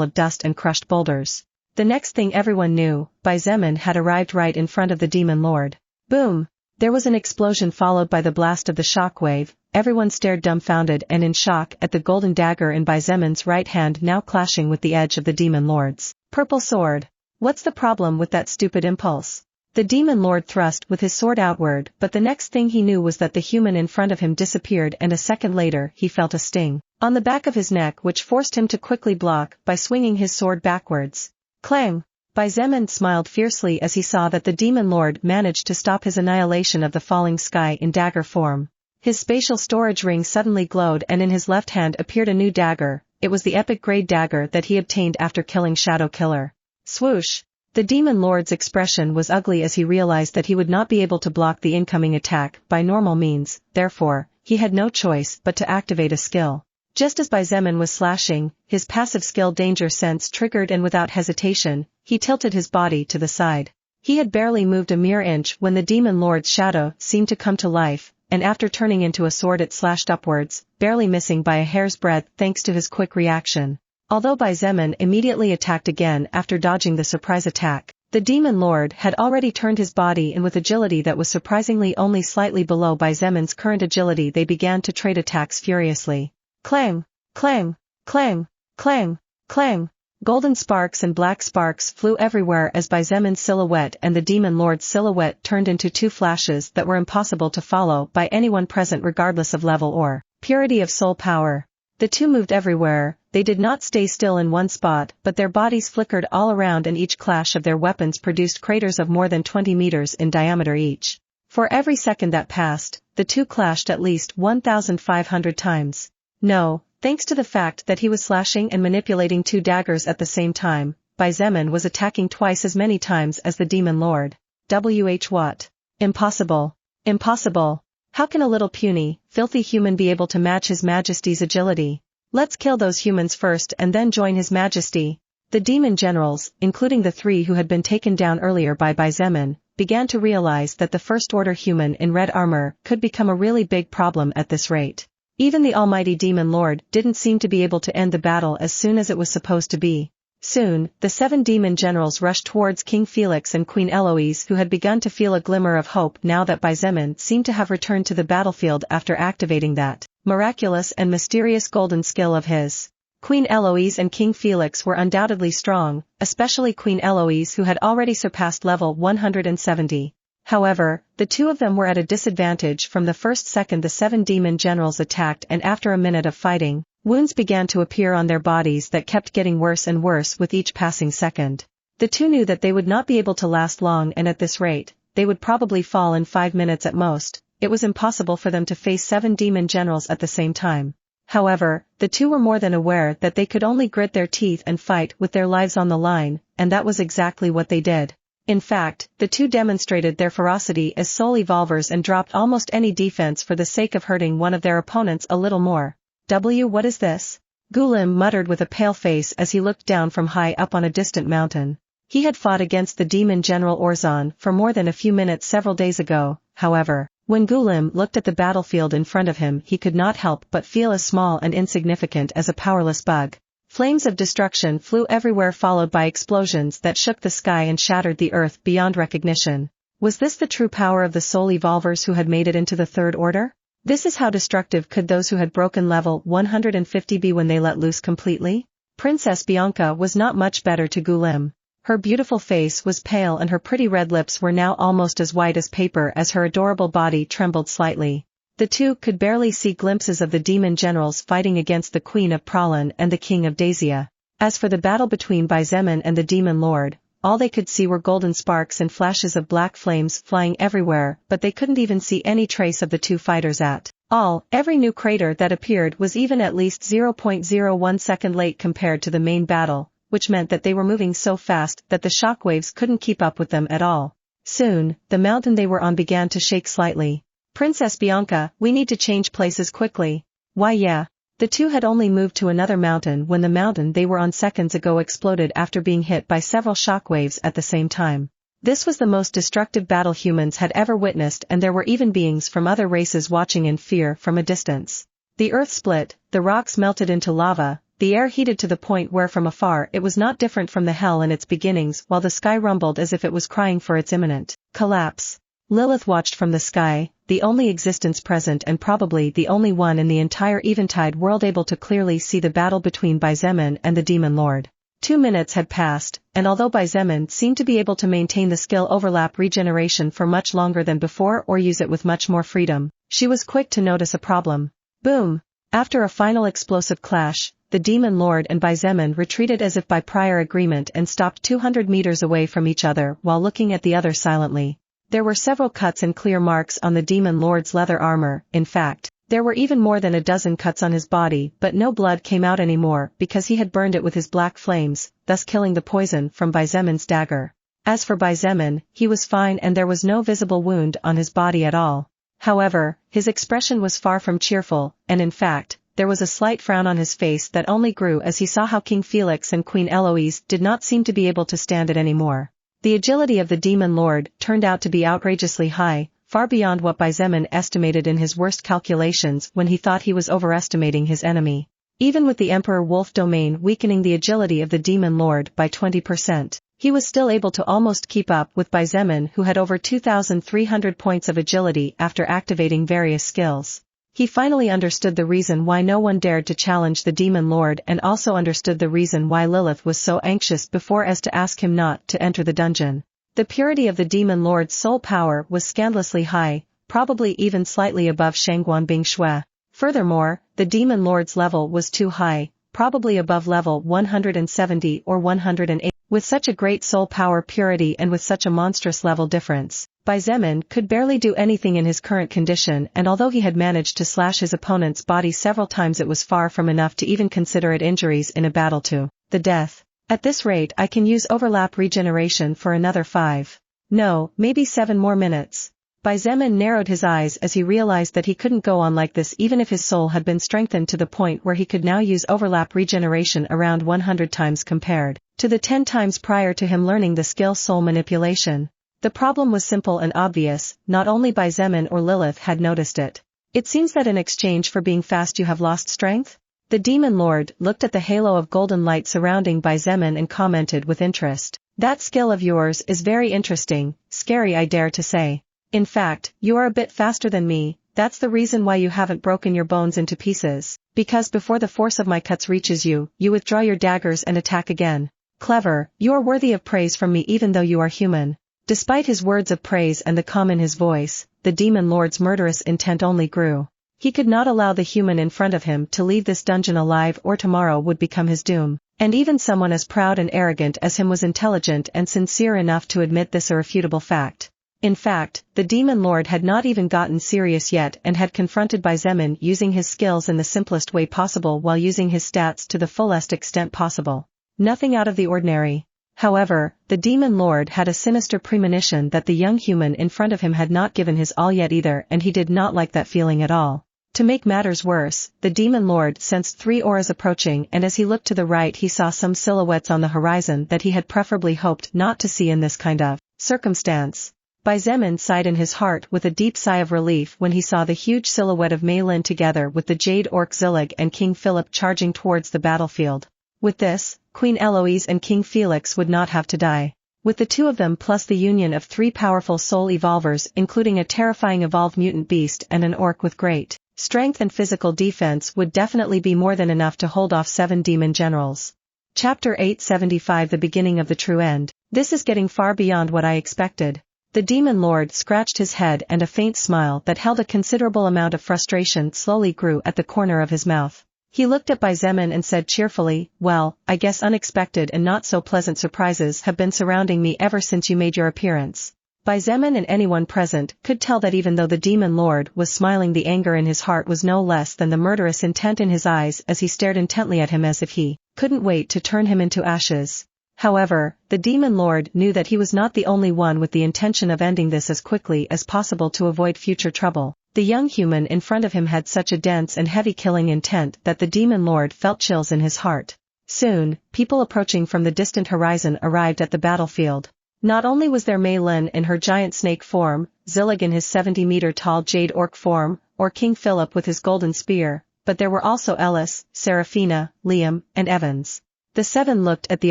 of dust and crushed boulders. The next thing everyone knew, Xietain had arrived right in front of the Demon Lord. Boom! There was an explosion followed by the blast of the shockwave. Everyone stared dumbfounded and in shock at the golden dagger in Xietan's right hand now clashing with the edge of the Demon Lord's purple sword. What's the problem with that stupid impulse? The Demon Lord thrust with his sword outward, but the next thing he knew was that the human in front of him disappeared, and a second later he felt a sting on the back of his neck which forced him to quickly block by swinging his sword backwards. Clang! Xietain smiled fiercely as he saw that the Demon Lord managed to stop his annihilation of the falling sky in dagger form. His spatial storage ring suddenly glowed, and in his left hand appeared a new dagger. It was the epic grade dagger that he obtained after killing Shadow Killer. Swoosh! The Demon Lord's expression was ugly as he realized that he would not be able to block the incoming attack by normal means, therefore, he had no choice but to activate a skill. Just as Xietain was slashing, his passive skill Danger Sense triggered, and without hesitation, he tilted his body to the side. He had barely moved a mere inch when the Demon Lord's shadow seemed to come to life, and after turning into a sword it slashed upwards, barely missing by a hair's breadth thanks to his quick reaction. Although Xietain immediately attacked again after dodging the surprise attack, the Demon Lord had already turned his body, and with agility that was surprisingly only slightly below Xietan's current agility they began to trade attacks furiously. Clang! Clang! Clang! Clang! Clang! Golden sparks and black sparks flew everywhere as Xietan's silhouette and the Demon Lord's silhouette turned into two flashes that were impossible to follow by anyone present regardless of level or purity of soul power. The two moved everywhere. They did not stay still in one spot, but their bodies flickered all around, and each clash of their weapons produced craters of more than 20 meters in diameter each. For every second that passed, the two clashed at least 1,500 times. No, thanks to the fact that he was slashing and manipulating two daggers at the same time, Xietain was attacking twice as many times as the Demon Lord. What? Impossible. Impossible. How can a little puny, filthy human be able to match His Majesty's agility? Let's kill those humans first and then join His Majesty. The demon generals, including the three who had been taken down earlier by Xietain, began to realize that the first-order human in red armor could become a really big problem at this rate. Even the almighty Demon Lord didn't seem to be able to end the battle as soon as it was supposed to be. Soon, the 7 demon generals rushed towards King Felix and Queen Eloise, who had begun to feel a glimmer of hope now that Xietain seemed to have returned to the battlefield after activating that miraculous and mysterious golden skill of his. Queen Eloise and King Felix were undoubtedly strong, especially Queen Eloise, who had already surpassed level 170. However, the two of them were at a disadvantage from the first second the 7 demon generals attacked, and after a minute of fighting, wounds began to appear on their bodies that kept getting worse and worse with each passing second. The two knew that they would not be able to last long, and at this rate, they would probably fall in 5 minutes at most. It was impossible for them to face 7 demon generals at the same time. However, the two were more than aware that they could only grit their teeth and fight with their lives on the line, and that was exactly what they did. In fact, the two demonstrated their ferocity as soul evolvers and dropped almost any defense for the sake of hurting one of their opponents a little more. What is this? Gulim muttered with a pale face as he looked down from high up on a distant mountain. He had fought against the demon general Orzon for more than a few minutes several days ago. However, when Gulim looked at the battlefield in front of him, he could not help but feel as small and insignificant as a powerless bug. Flames of destruction flew everywhere, followed by explosions that shook the sky and shattered the earth beyond recognition. Was this the true power of the soul evolvers who had made it into the Third Order? This is how destructive could those who had broken level 150 be when they let loose completely? Princess Bianca was not much better to Gulim. Her beautiful face was pale and her pretty red lips were now almost as white as paper as her adorable body trembled slightly. The two could barely see glimpses of the demon generals fighting against the Queen of Pralan and the King of Dacia. As for the battle between Xietain and the Demon Lord, all they could see were golden sparks and flashes of black flames flying everywhere, but they couldn't even see any trace of the two fighters at all. Every new crater that appeared was even at least 0.01 second late compared to the main battle, which meant that they were moving so fast that the shockwaves couldn't keep up with them at all. Soon, the mountain they were on began to shake slightly. Princess Bianca, we need to change places quickly. Why yeah. The two had only moved to another mountain when the mountain they were on seconds ago exploded after being hit by several shockwaves at the same time. This was the most destructive battle humans had ever witnessed, and there were even beings from other races watching in fear from a distance. The earth split, the rocks melted into lava, the air heated to the point where from afar it was not different from the hell in its beginnings, while the sky rumbled as if it was crying for its imminent collapse. Lilith watched from the sky, the only existence present and probably the only one in the entire Eventide world able to clearly see the battle between Xietain and the Demon Lord. 2 minutes had passed, and although Xietain seemed to be able to maintain the skill overlap regeneration for much longer than before or use it with much more freedom, she was quick to notice a problem. Boom! After a final explosive clash, the Demon Lord and Xietain retreated as if by prior agreement and stopped 200 meters away from each other while looking at the other silently. There were several cuts and clear marks on the Demon Lord's leather armor. In fact, there were even more than a dozen cuts on his body, but no blood came out anymore because he had burned it with his black flames, thus killing the poison from Xietan's dagger. As for Xietain, he was fine and there was no visible wound on his body at all. However, his expression was far from cheerful, and in fact, there was a slight frown on his face that only grew as he saw how King Felix and Queen Eloise did not seem to be able to stand it anymore. The agility of the Demon Lord turned out to be outrageously high, far beyond what Xietain estimated in his worst calculations when he thought he was overestimating his enemy. Even with the Emperor Wolf domain weakening the agility of the Demon Lord by 20%, he was still able to almost keep up with Xietain, who had over 2,300 points of agility after activating various skills. He finally understood the reason why no one dared to challenge the Demon Lord and also understood the reason why Lilith was so anxious before as to ask him not to enter the dungeon. The purity of the Demon Lord's soul power was scandalously high, probably even slightly above Shangguan Bingshui. Furthermore, the Demon Lord's level was too high, probably above level 170 or 180. With such a great soul power purity and with such a monstrous level difference, Xietain could barely do anything in his current condition, and although he had managed to slash his opponent's body several times, it was far from enough to even consider it injuries in a battle to the death. At this rate I can use overlap regeneration for another 5. No, maybe 7 more minutes. Xietain narrowed his eyes as he realized that he couldn't go on like this even if his soul had been strengthened to the point where he could now use overlap regeneration around 100 times compared to the 10 times prior to him learning the skill soul manipulation. The problem was simple and obvious, not only Xietain or Lilith had noticed it. It seems that in exchange for being fast you have lost strength? The Demon Lord looked at the halo of golden light surrounding Xietain and commented with interest. That skill of yours is very interesting, scary I dare to say. In fact, you are a bit faster than me, that's the reason why you haven't broken your bones into pieces, because before the force of my cuts reaches you, you withdraw your daggers and attack again. Clever, you are worthy of praise from me even though you are human. Despite his words of praise and the calm in his voice, the Demon Lord's murderous intent only grew. He could not allow the human in front of him to leave this dungeon alive or tomorrow would become his doom, and even someone as proud and arrogant as him was intelligent and sincere enough to admit this irrefutable fact. In fact, the Demon Lord had not even gotten serious yet and had confronted Xietain using his skills in the simplest way possible while using his stats to the fullest extent possible. Nothing out of the ordinary. However, the Demon Lord had a sinister premonition that the young human in front of him had not given his all yet either, and he did not like that feeling at all. To make matters worse, the Demon Lord sensed 3 auras approaching, and as he looked to the right he saw some silhouettes on the horizon that he had preferably hoped not to see in this kind of circumstance. Xietain sighed in his heart with a deep sigh of relief when he saw the huge silhouette of Mei Lin together with the Jade Orc Zillig and King Philip charging towards the battlefield. With this, Queen Eloise and King Felix would not have to die. With the two of them plus the union of 3 powerful soul evolvers including a terrifying evolved mutant beast and an orc with great strength and physical defense would definitely be more than enough to hold off 7 demon generals. Chapter 875 The beginning of the true end. This is getting far beyond what I expected. The Demon Lord scratched his head and a faint smile that held a considerable amount of frustration slowly grew at the corner of his mouth. He looked at Xietain and said cheerfully, well, I guess unexpected and not so pleasant surprises have been surrounding me ever since you made your appearance. Xietain and anyone present could tell that even though the Demon Lord was smiling, the anger in his heart was no less than the murderous intent in his eyes as he stared intently at him as if he couldn't wait to turn him into ashes. However, the Demon Lord knew that he was not the only one with the intention of ending this as quickly as possible to avoid future trouble. The young human in front of him had such a dense and heavy killing intent that the demon lord felt chills in his heart. Soon, people approaching from the distant horizon arrived at the battlefield. Not only was there Mei Lin in her giant snake form, Zillig in his 70-meter-tall jade orc form, or King Philip with his golden spear, but there were also Ellis, Seraphina, Liam, and Evans. The seven looked at the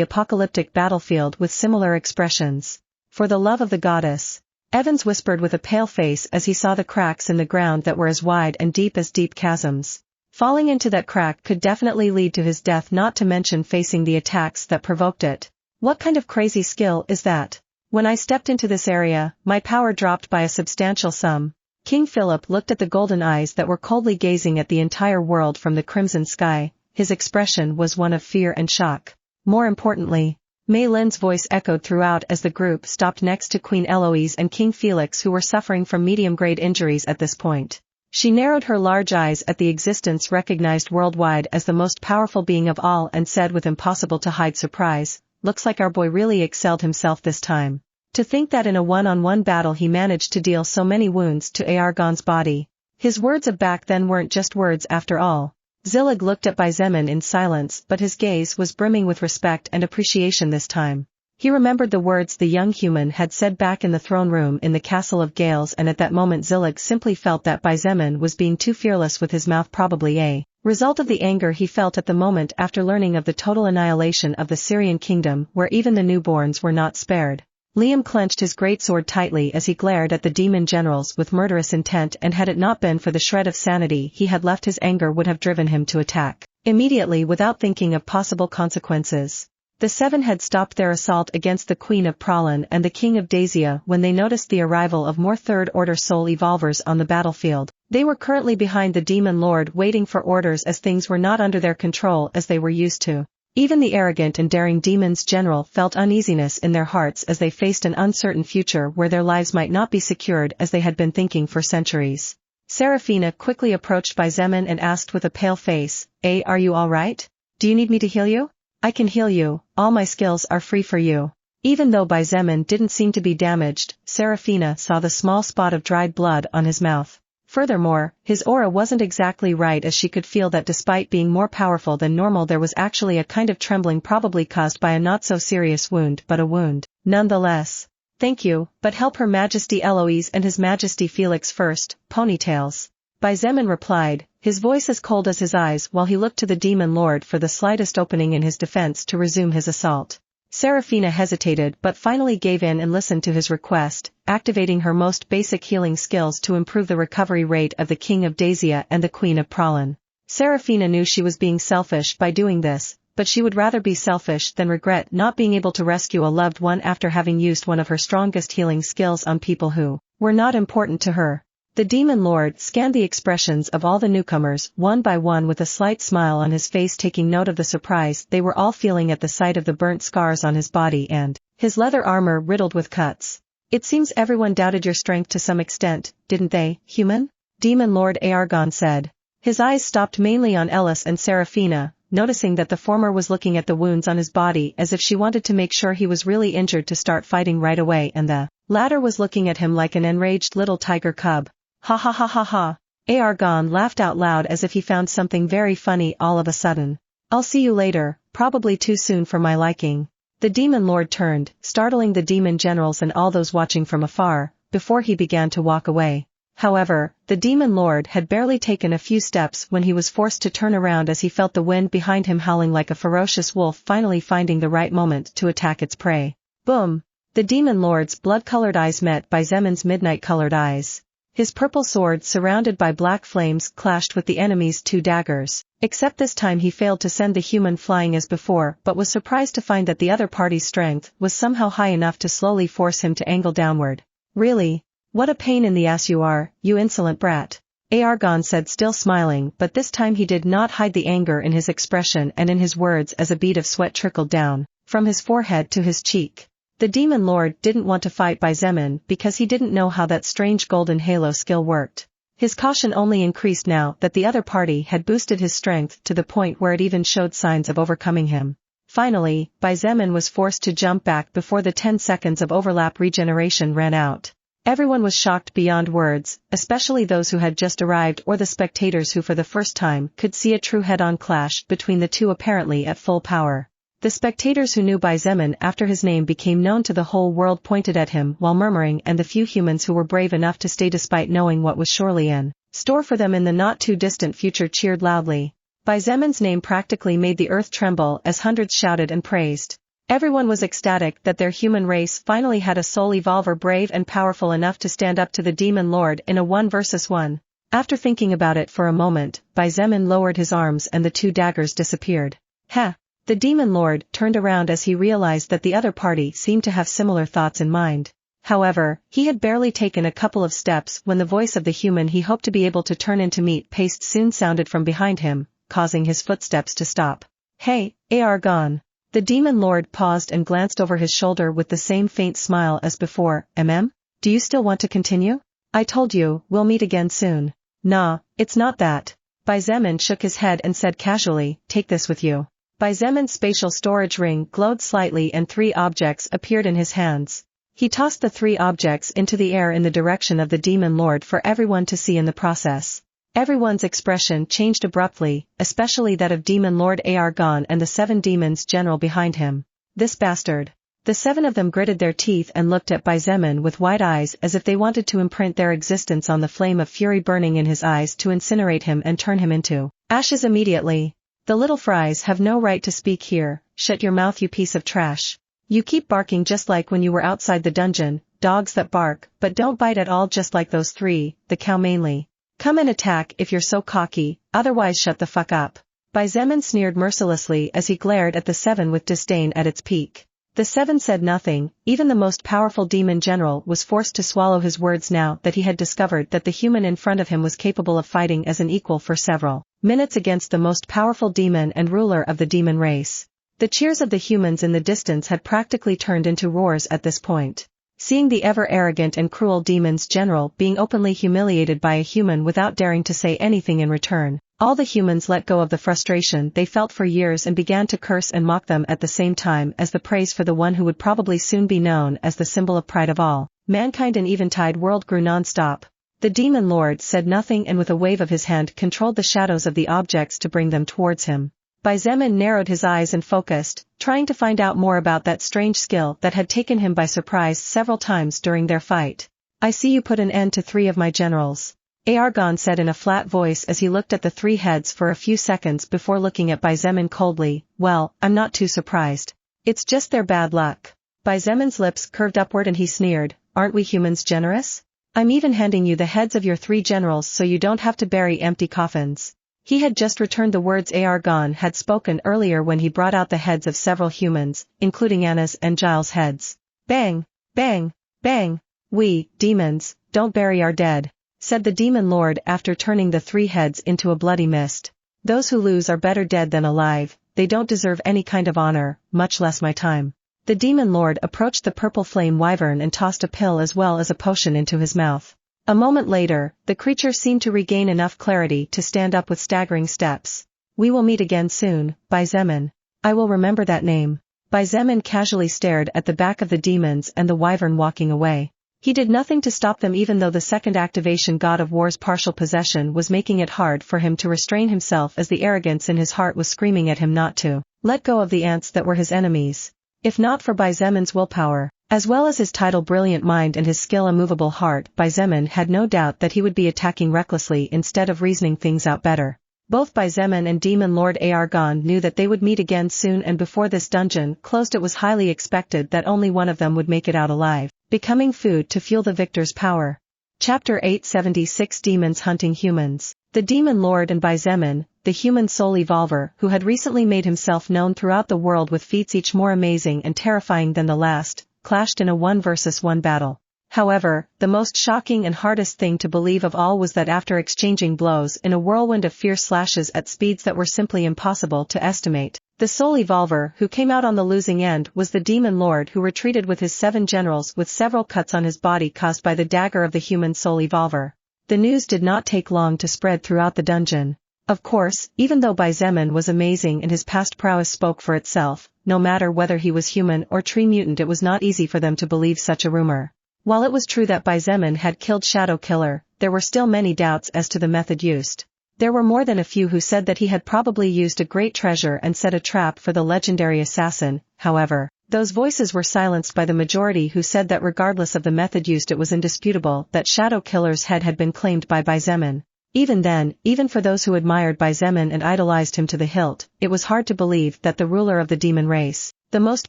apocalyptic battlefield with similar expressions. For the love of the goddess, Evans whispered with a pale face as he saw the cracks in the ground that were as wide and deep as deep chasms. Falling into that crack could definitely lead to his death, not to mention facing the attacks that provoked it. What kind of crazy skill is that? When I stepped into this area, my power dropped by a substantial sum. King Philip looked at the golden eyes that were coldly gazing at the entire world from the crimson sky. His expression was one of fear and shock. More importantly, Mei Lin's voice echoed throughout as the group stopped next to Queen Eloise and King Felix, who were suffering from medium-grade injuries at this point. She narrowed her large eyes at the existence recognized worldwide as the most powerful being of all and said with impossible to hide surprise, "Looks like our boy really excelled himself this time. To think that in a one-on-one battle he managed to deal so many wounds to Aargon's body." His words of back then weren't just words after all. Zillig looked at Zemin in silence, but his gaze was brimming with respect and appreciation this time. He remembered the words the young human had said back in the throne room in the Castle of Gales, and at that moment Zillig simply felt that Zemin was being too fearless with his mouth, probably a result of the anger he felt at the moment after learning of the total annihilation of the Syrian kingdom, where even the newborns were not spared. Liam clenched his greatsword tightly as he glared at the demon generals with murderous intent, and had it not been for the shred of sanity he had left, his anger would have driven him to attack immediately without thinking of possible consequences. The seven had stopped their assault against the Queen of Pralin and the King of Dacia when they noticed the arrival of more third-order soul evolvers on the battlefield. They were currently behind the demon lord waiting for orders, as things were not under their control as they were used to. Even the arrogant and daring demons general felt uneasiness in their hearts as they faced an uncertain future where their lives might not be secured as they had been thinking for centuries. Seraphina quickly approached Zemin and asked with a pale face, "Are you all right? Do you need me to heal you?" "I can heal you, all my skills are free for you." Even though Zemin didn't seem to be damaged, Seraphina saw the small spot of dried blood on his mouth. Furthermore, his aura wasn't exactly right, as she could feel that despite being more powerful than normal there was actually a kind of trembling, probably caused by a not-so-serious wound, but a wound nonetheless. "Thank you, but help Her Majesty Eloise and His Majesty Felix first, ponytails." Zemin replied, his voice as cold as his eyes, while he looked to the demon lord for the slightest opening in his defense to resume his assault. Seraphina hesitated but finally gave in and listened to his request, activating her most basic healing skills to improve the recovery rate of the King of Dacia and the Queen of Pralin. Seraphina knew she was being selfish by doing this, but she would rather be selfish than regret not being able to rescue a loved one after having used one of her strongest healing skills on people who were not important to her. The demon lord scanned the expressions of all the newcomers one by one with a slight smile on his face, taking note of the surprise they were all feeling at the sight of the burnt scars on his body and his leather armor riddled with cuts. "It seems everyone doubted your strength to some extent, didn't they, human?" Demon Lord Aargon said. His eyes stopped mainly on Ellis and Seraphina, noticing that the former was looking at the wounds on his body as if she wanted to make sure he was really injured to start fighting right away, and the latter was looking at him like an enraged little tiger cub. "Ha ha ha ha ha." Aargon laughed out loud as if he found something very funny all of a sudden. "I'll see you later, probably too soon for my liking." The demon lord turned, startling the demon generals and all those watching from afar, before he began to walk away. However, the demon lord had barely taken a few steps when he was forced to turn around as he felt the wind behind him howling like a ferocious wolf, finally finding the right moment to attack its prey. Boom! The demon lord's blood-colored eyes met Zemin's midnight-colored eyes. His purple sword, surrounded by black flames, clashed with the enemy's two daggers, except this time he failed to send the human flying as before, but was surprised to find that the other party's strength was somehow high enough to slowly force him to angle downward. "Really? What a pain in the ass you are, you insolent brat," Aargon said, still smiling, but this time he did not hide the anger in his expression and in his words as a bead of sweat trickled down from his forehead to his cheek. The demon lord didn't want to fight Zemin because he didn't know how that strange golden halo skill worked. His caution only increased now that the other party had boosted his strength to the point where it even showed signs of overcoming him. Finally, Zemin was forced to jump back before the 10 seconds of overlap regeneration ran out. Everyone was shocked beyond words, especially those who had just arrived or the spectators who for the first time could see a true head-on clash between the two apparently at full power. The spectators who knew Xietain after his name became known to the whole world pointed at him while murmuring, and the few humans who were brave enough to stay despite knowing what was surely in store for them in the not-too-distant future cheered loudly. Xietan's name practically made the earth tremble as hundreds shouted and praised. Everyone was ecstatic that their human race finally had a soul evolver brave and powerful enough to stand up to the demon lord in a 1 versus 1. After thinking about it for a moment, Xietain lowered his arms and the two daggers disappeared. Heh! The demon lord turned around as he realized that the other party seemed to have similar thoughts in mind. However, he had barely taken a couple of steps when the voice of the human he hoped to be able to turn into meat paste soon sounded from behind him, causing his footsteps to stop. Hey, Argon! The demon lord paused and glanced over his shoulder with the same faint smile as before. Do you still want to continue? I told you, we'll meet again soon. Nah, it's not that. Xietain shook his head and said casually, take this with you. Xietan's spatial storage ring glowed slightly and 3 objects appeared in his hands. He tossed the 3 objects into the air in the direction of the demon lord for everyone to see in the process. Everyone's expression changed abruptly, especially that of Demon Lord Argon and the 7 demons general behind him. This bastard. The 7 of them gritted their teeth and looked at Xietain with wide eyes as if they wanted to imprint their existence on the flame of fury burning in his eyes to incinerate him and turn him into ashes immediately. The little fries have no right to speak here, shut your mouth you piece of trash. You keep barking just like when you were outside the dungeon, dogs that bark, but don't bite at all just like those 3, the cow mainly. Come and attack if you're so cocky, otherwise shut the fuck up. Xietain sneered mercilessly as he glared at the 7 with disdain at its peak. The 7 said nothing, even the most powerful demon general was forced to swallow his words now that he had discovered that the human in front of him was capable of fighting as an equal for several minutes against the most powerful demon and ruler of the demon race. The cheers of the humans in the distance had practically turned into roars at this point. Seeing the ever-arrogant and cruel demon's general being openly humiliated by a human without daring to say anything in return, all the humans let go of the frustration they felt for years and began to curse and mock them at the same time as the praise for the one who would probably soon be known as the symbol of pride of all mankind and eventide world grew non-stop. The demon lord said nothing and with a wave of his hand controlled the shadows of the objects to bring them towards him. Xietain narrowed his eyes and focused, trying to find out more about that strange skill that had taken him by surprise several times during their fight. I see you put an end to 3 of my generals. Argon said in a flat voice as he looked at the 3 heads for a few seconds before looking at Xietain coldly. Well, I'm not too surprised. It's just their bad luck. Xietan's lips curved upward and he sneered, aren't we humans generous? I'm even handing you the heads of your 3 generals so you don't have to bury empty coffins. He had just returned the words Argon had spoken earlier when he brought out the heads of several humans, including Anna's and Giles' heads. Bang! Bang! Bang! We, demons, don't bury our dead, said the demon lord after turning the 3 heads into a bloody mist. Those who lose are better dead than alive, they don't deserve any kind of honor, much less my time. The demon lord approached the purple flame wyvern and tossed a pill as well as a potion into his mouth. A moment later, the creature seemed to regain enough clarity to stand up with staggering steps. We will meet again soon, Xietain. I will remember that name. Xietain casually stared at the back of the demons and the wyvern walking away. He did nothing to stop them even though the second activation god of war's partial possession was making it hard for him to restrain himself as the arrogance in his heart was screaming at him not to let go of the ants that were his enemies. If not for Xietan's willpower, as well as his title brilliant mind and his skill immovable heart, Xietain had no doubt that he would be attacking recklessly instead of reasoning things out better. Both Xietain and Demon Lord Argon knew that they would meet again soon, and before this dungeon closed it was highly expected that only one of them would make it out alive, becoming food to fuel the victor's power. Chapter 876 Demons Hunting Humans. The Demon Lord and Xietain, the human soul evolver who had recently made himself known throughout the world with feats each more amazing and terrifying than the last, clashed in a 1 versus 1 battle. However, the most shocking and hardest thing to believe of all was that after exchanging blows in a whirlwind of fierce slashes at speeds that were simply impossible to estimate, the soul evolver who came out on the losing end was the demon lord who retreated with his 7 generals with several cuts on his body caused by the dagger of the human soul evolver. The news did not take long to spread throughout the dungeon. Of course, even though Xietain was amazing and his past prowess spoke for itself, no matter whether he was human or tree mutant, it was not easy for them to believe such a rumor. While it was true that Xietain had killed Shadow Killer, there were still many doubts as to the method used. There were more than a few who said that he had probably used a great treasure and set a trap for the legendary assassin. However, those voices were silenced by the majority who said that regardless of the method used, it was indisputable that Shadow Killer's head had been claimed by Xietain. Even then, even for those who admired Xietain and idolized him to the hilt, it was hard to believe that the ruler of the demon race, the most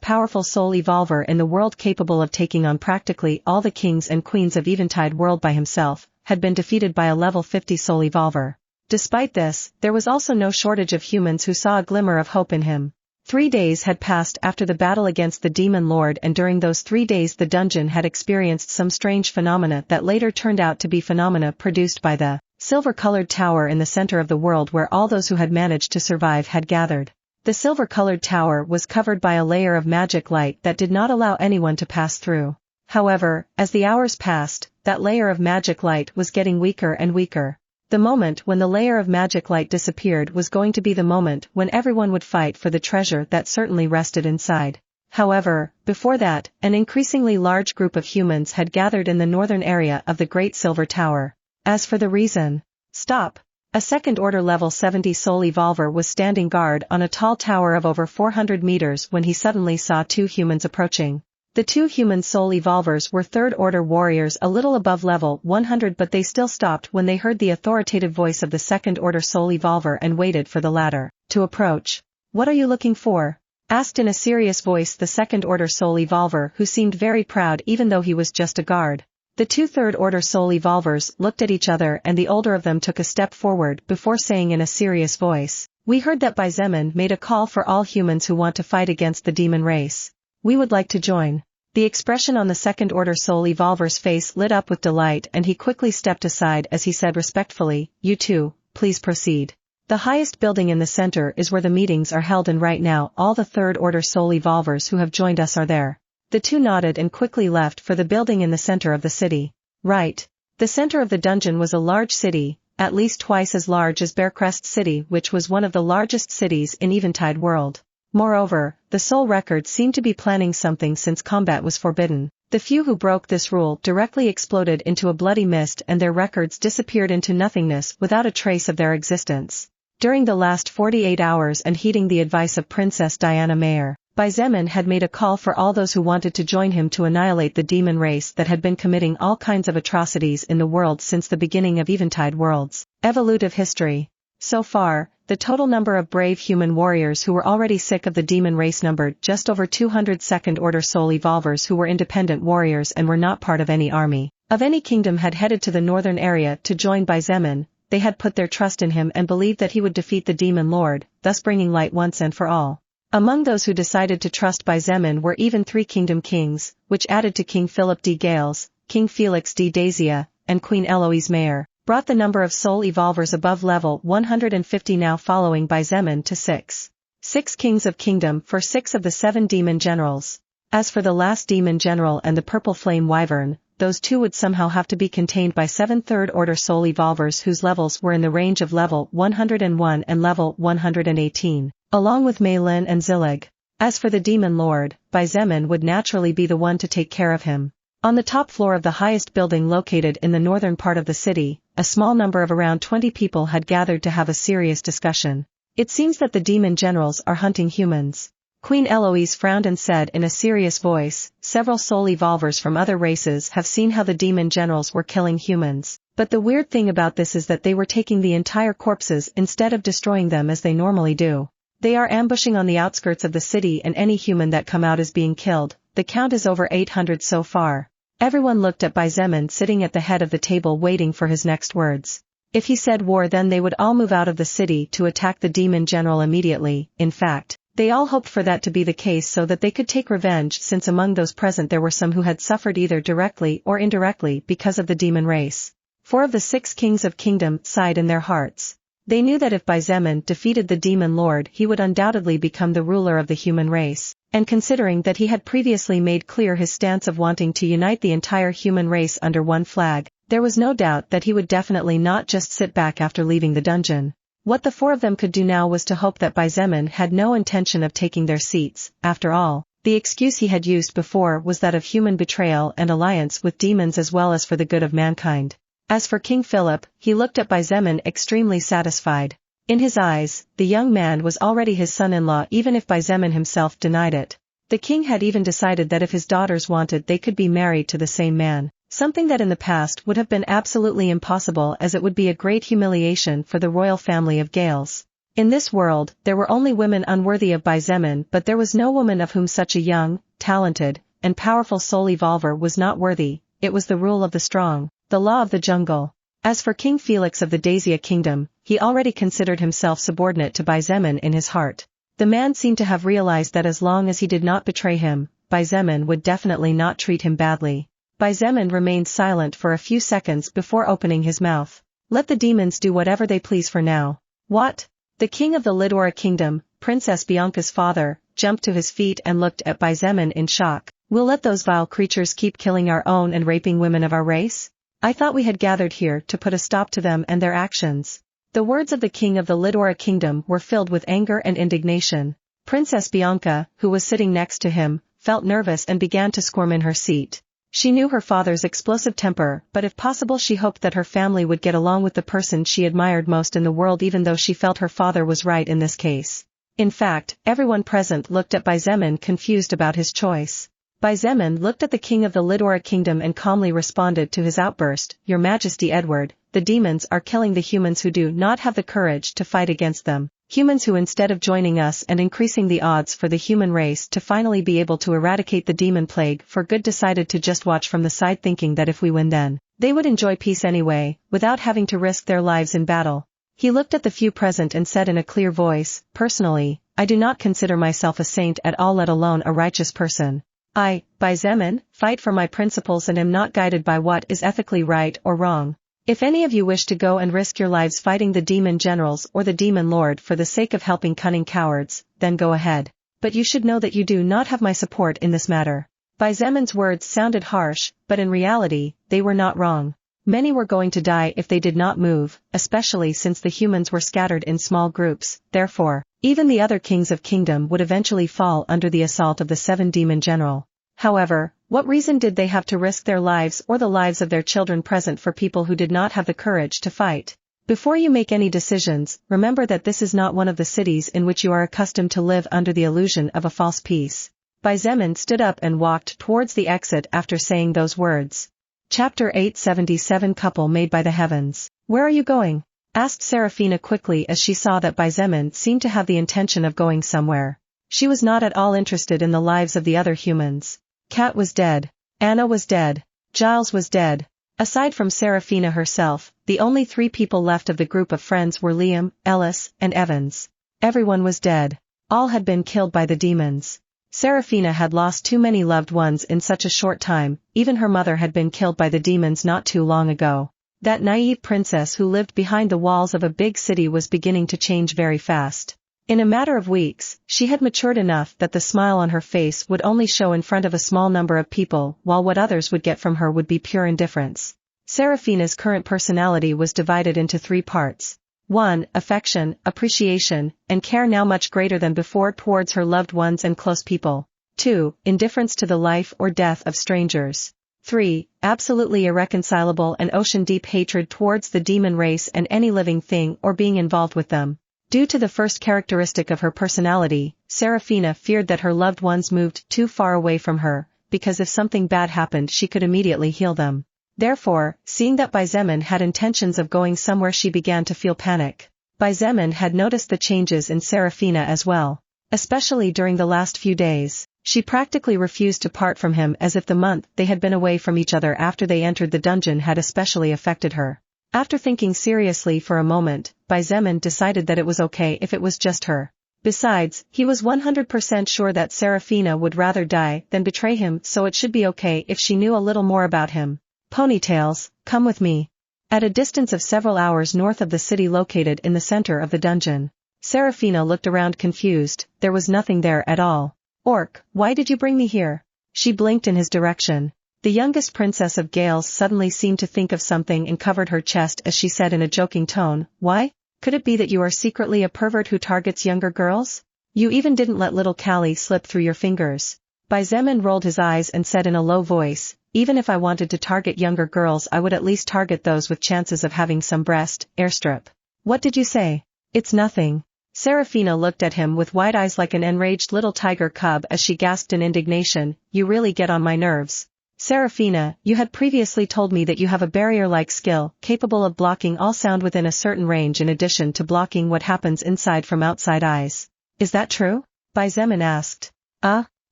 powerful soul evolver in the world capable of taking on practically all the kings and queens of Eventide world by himself, had been defeated by a level 50 soul evolver. Despite this, there was also no shortage of humans who saw a glimmer of hope in him. 3 days had passed after the battle against the Demon Lord, and during those 3 days the dungeon had experienced some strange phenomena that later turned out to be phenomena produced by the silver-colored tower in the center of the world where all those who had managed to survive had gathered. The silver-colored tower was covered by a layer of magic light that did not allow anyone to pass through. However, as the hours passed, that layer of magic light was getting weaker and weaker. The moment when the layer of magic light disappeared was going to be the moment when everyone would fight for the treasure that certainly rested inside. However, before that, an increasingly large group of humans had gathered in the northern area of the Great Silver Tower. As for the reason, stop. A second-order level 70 soul evolver was standing guard on a tall tower of over 400 meters when he suddenly saw 2 humans approaching. The 2 human soul evolvers were third-order warriors a little above level 100, but they still stopped when they heard the authoritative voice of the second-order soul evolver and waited for the latter to approach. "What are you looking for?" asked in a serious voice the second-order soul evolver, who seemed very proud even though he was just a guard. The 2 third-order soul evolvers looked at each other, and the older of them took a step forward before saying in a serious voice, "We heard that Xietain made a call for all humans who want to fight against the demon race. We would like to join." The expression on the second-order soul evolver's face lit up with delight, and he quickly stepped aside as he said respectfully, "You two, please proceed. The highest building in the center is where the meetings are held, and right now all the third-order soul evolvers who have joined us are there." The 2 nodded and quickly left for the building in the center of the city. Right. The center of the dungeon was a large city, at least twice as large as Bearcrest City, which was one of the largest cities in Eventide world. Moreover, the Soul Record seemed to be planning something since combat was forbidden. The few who broke this rule directly exploded into a bloody mist, and their records disappeared into nothingness without a trace of their existence. During the last 48 hours, and heeding the advice of Princess Diana Mayer, Xietain had made a call for all those who wanted to join him to annihilate the demon race that had been committing all kinds of atrocities in the world since the beginning of Eventide World's evolutive history. So far, the total number of brave human warriors who were already sick of the demon race numbered just over 200 second-order soul evolvers who were independent warriors and were not part of any army of any kingdom had headed to the northern area to join Xietain. They had put their trust in him and believed that he would defeat the demon lord, thus bringing light once and for all. Among those who decided to trust Xietain were even 3 kingdom kings, which added to King Philip D. Gales, King Felix D. Dazia, and Queen Eloise Mayer, brought the number of soul evolvers above level 150 now, following Xietain to 6. 6 kings of kingdom for 6 of the 7 demon generals. As for the last demon general and the purple flame wyvern, those 2 would somehow have to be contained by 7 third-order soul evolvers whose levels were in the range of level 101 and level 118. Along with Maylin and Zillig. As for the demon lord, Xietain would naturally be the one to take care of him. On the top floor of the highest building located in the northern part of the city, a small number of around 20 people had gathered to have a serious discussion. "It seems that the demon generals are hunting humans." Queen Eloise frowned and said in a serious voice, "Several soul evolvers from other races have seen how the demon generals were killing humans. But the weird thing about this is that they were taking the entire corpses instead of destroying them as they normally do. They are ambushing on the outskirts of the city, and any human that come out is being killed. The count is over 800 so far." Everyone looked at Xietain sitting at the head of the table waiting for his next words. If he said war, then they would all move out of the city to attack the demon general immediately. In fact, they all hoped for that to be the case so that they could take revenge, since among those present there were some who had suffered either directly or indirectly because of the demon race. 4 of the 6 kings of kingdom sighed in their hearts. They knew that if Xietain defeated the demon lord, he would undoubtedly become the ruler of the human race, and considering that he had previously made clear his stance of wanting to unite the entire human race under one flag, there was no doubt that he would definitely not just sit back after leaving the dungeon. What the 4 of them could do now was to hope that Xietain had no intention of taking their seats. After all, The excuse he had used before was that of human betrayal and alliance with demons as well as for the good of mankind. As for King Philip, he looked at Xietain extremely satisfied. In his eyes, the young man was already his son-in-law even if Xietain himself denied it. The king had even decided that if his daughters wanted they could be married to the same man, something that in the past would have been absolutely impossible as it would be a great humiliation for the royal family of Gales. In this world, there were only women unworthy of Xietain, but there was no woman of whom such a young, talented, and powerful soul evolver was not worthy. It was the rule of the strong, the law of the jungle. As for King Felix of the Dacia kingdom, he already considered himself subordinate to Xietain in his heart. The man seemed to have realized that as long as he did not betray him, Xietain would definitely not treat him badly. Xietain remained silent for a few seconds before opening his mouth. Let the demons do whatever they please for now. What? The king of the Lidora kingdom, Princess Bianca's father, jumped to his feet and looked at Xietain in shock. We'll let those vile creatures keep killing our own and raping women of our race? I thought we had gathered here to put a stop to them and their actions. The words of the king of the Lidora kingdom were filled with anger and indignation. Princess Bianca, who was sitting next to him, felt nervous and began to squirm in her seat. She knew her father's explosive temper, but if possible she hoped that her family would get along with the person she admired most in the world even though she felt her father was right in this case. In fact, everyone present looked at Xietain confused about his choice. Xietain looked at the king of the Lidora kingdom and calmly responded to his outburst, Your Majesty Edward, the demons are killing the humans who do not have the courage to fight against them. Humans who instead of joining us and increasing the odds for the human race to finally be able to eradicate the demon plague for good decided to just watch from the side thinking that if we win then, they would enjoy peace anyway, without having to risk their lives in battle. He looked at the few present and said in a clear voice, Personally, I do not consider myself a saint at all let alone a righteous person. I, Xietain, fight for my principles and am not guided by what is ethically right or wrong. If any of you wish to go and risk your lives fighting the demon generals or the demon lord for the sake of helping cunning cowards, then go ahead. But you should know that you do not have my support in this matter. Xietan's words sounded harsh, but in reality, they were not wrong. Many were going to die if they did not move, especially since the humans were scattered in small groups, therefore, even the other kings of kingdom would eventually fall under the assault of the 7 demon general. However, what reason did they have to risk their lives or the lives of their children present for people who did not have the courage to fight? Before you make any decisions, remember that this is not one of the cities in which you are accustomed to live under the illusion of a false peace. Xietain stood up and walked towards the exit after saying those words. Chapter 877 Couple Made by the Heavens. Where are you going? Asked Seraphina quickly as she saw that Xietain seemed to have the intention of going somewhere. She was not at all interested in the lives of the other humans. Kat was dead. Anna was dead. Giles was dead. Aside from Seraphina herself, the only 3 people left of the group of friends were Liam, Ellis, and Evans. Everyone was dead. All had been killed by the demons. Seraphina had lost too many loved ones in such a short time, even her mother had been killed by the demons not too long ago. That naive princess who lived behind the walls of a big city was beginning to change very fast. In a matter of weeks, she had matured enough that the smile on her face would only show in front of a small number of people, while what others would get from her would be pure indifference. Seraphina's current personality was divided into 3 parts. 1. Affection, appreciation, and care now much greater than before towards her loved ones and close people. 2. Indifference to the life or death of strangers. 3. Absolutely irreconcilable and ocean-deep hatred towards the demon race and any living thing or being involved with them. Due to the first characteristic of her personality, Seraphina feared that her loved ones moved too far away from her, because if something bad happened she could immediately heal them. Therefore, seeing that Xietain had intentions of going somewhere she began to feel panic. Xietain had noticed the changes in Seraphina as well. Especially during the last few days, she practically refused to part from him as if the month they had been away from each other after they entered the dungeon had especially affected her. After thinking seriously for a moment, Xietain decided that it was okay if it was just her. Besides, he was 100% sure that Seraphina would rather die than betray him, so it should be okay if she knew a little more about him. Ponytails, come with me. At a distance of several hours north of the city located in the center of the dungeon, Seraphina looked around confused. There was nothing there at all. Orc, why did you bring me here? She blinked in his direction. The youngest princess of Gales suddenly seemed to think of something and covered her chest as she said in a joking tone, Why? Could it be that you are secretly a pervert who targets younger girls? You even didn't let little Callie slip through your fingers. Zemin rolled his eyes and said in a low voice, even if I wanted to target younger girls I would at least target those with chances of having some breast, airstrip. What did you say? It's nothing. Serafina looked at him with wide eyes like an enraged little tiger cub as she gasped in indignation, you really get on my nerves. Serafina, you had previously told me that you have a barrier-like skill, capable of blocking all sound within a certain range in addition to blocking what happens inside from outside eyes. Is that true? Zemin asked.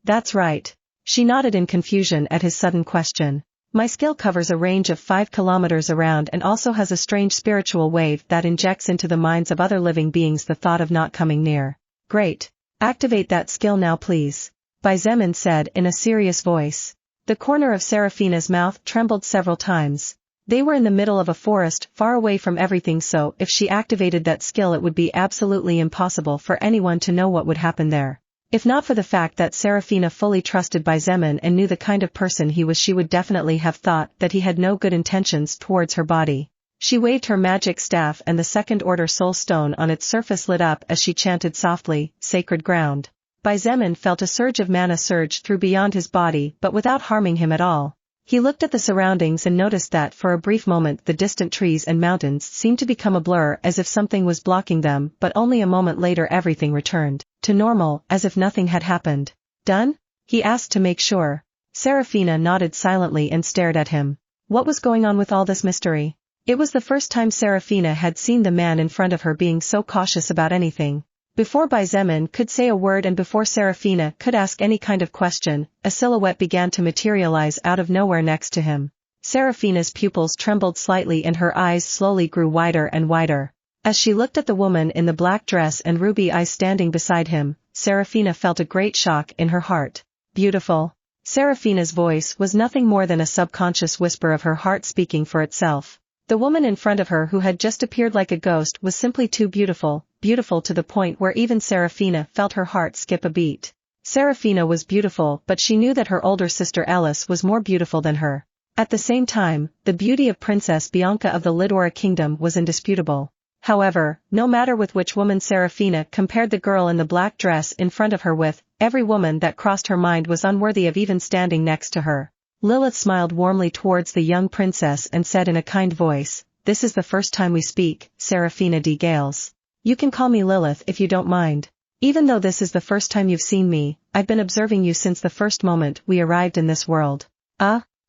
That's right. She nodded in confusion at his sudden question. My skill covers a range of 5 kilometers around and also has a strange spiritual wave that injects into the minds of other living beings the thought of not coming near. Great. Activate that skill now please. Zemin said in a serious voice. The corner of Serafina's mouth trembled several times. They were in the middle of a forest, far away from everything, so if she activated that skill it would be absolutely impossible for anyone to know what would happen there. If not for the fact that Serafina fully trusted Zemin and knew the kind of person he was, she would definitely have thought that he had no good intentions towards her body. She waved her magic staff and the second-order soul stone on its surface lit up as she chanted softly, sacred ground. Zemin felt a surge of mana surge through beyond his body but without harming him at all. He looked at the surroundings and noticed that for a brief moment the distant trees and mountains seemed to become a blur as if something was blocking them, but only a moment later everything returned to normal, as if nothing had happened. Done? He asked to make sure. Serafina nodded silently and stared at him. What was going on with all this mystery? It was the first time Serafina had seen the man in front of her being so cautious about anything. Before Zemin could say a word and before Serafina could ask any kind of question, a silhouette began to materialize out of nowhere next to him. Serafina's pupils trembled slightly and her eyes slowly grew wider and wider. As she looked at the woman in the black dress and ruby eyes standing beside him, Serafina felt a great shock in her heart. Beautiful. Serafina's voice was nothing more than a subconscious whisper of her heart speaking for itself. The woman in front of her who had just appeared like a ghost was simply too beautiful, beautiful to the point where even Serafina felt her heart skip a beat. Serafina was beautiful, but she knew that her older sister Alice was more beautiful than her. At the same time, the beauty of Princess Bianca of the Lidora Kingdom was indisputable. However, no matter with which woman Serafina compared the girl in the black dress in front of her with, every woman that crossed her mind was unworthy of even standing next to her. Lilith smiled warmly towards the young princess and said in a kind voice, "This is the first time we speak, Serafina de Gales. You can call me Lilith if you don't mind. Even though this is the first time you've seen me, I've been observing you since the first moment we arrived in this world."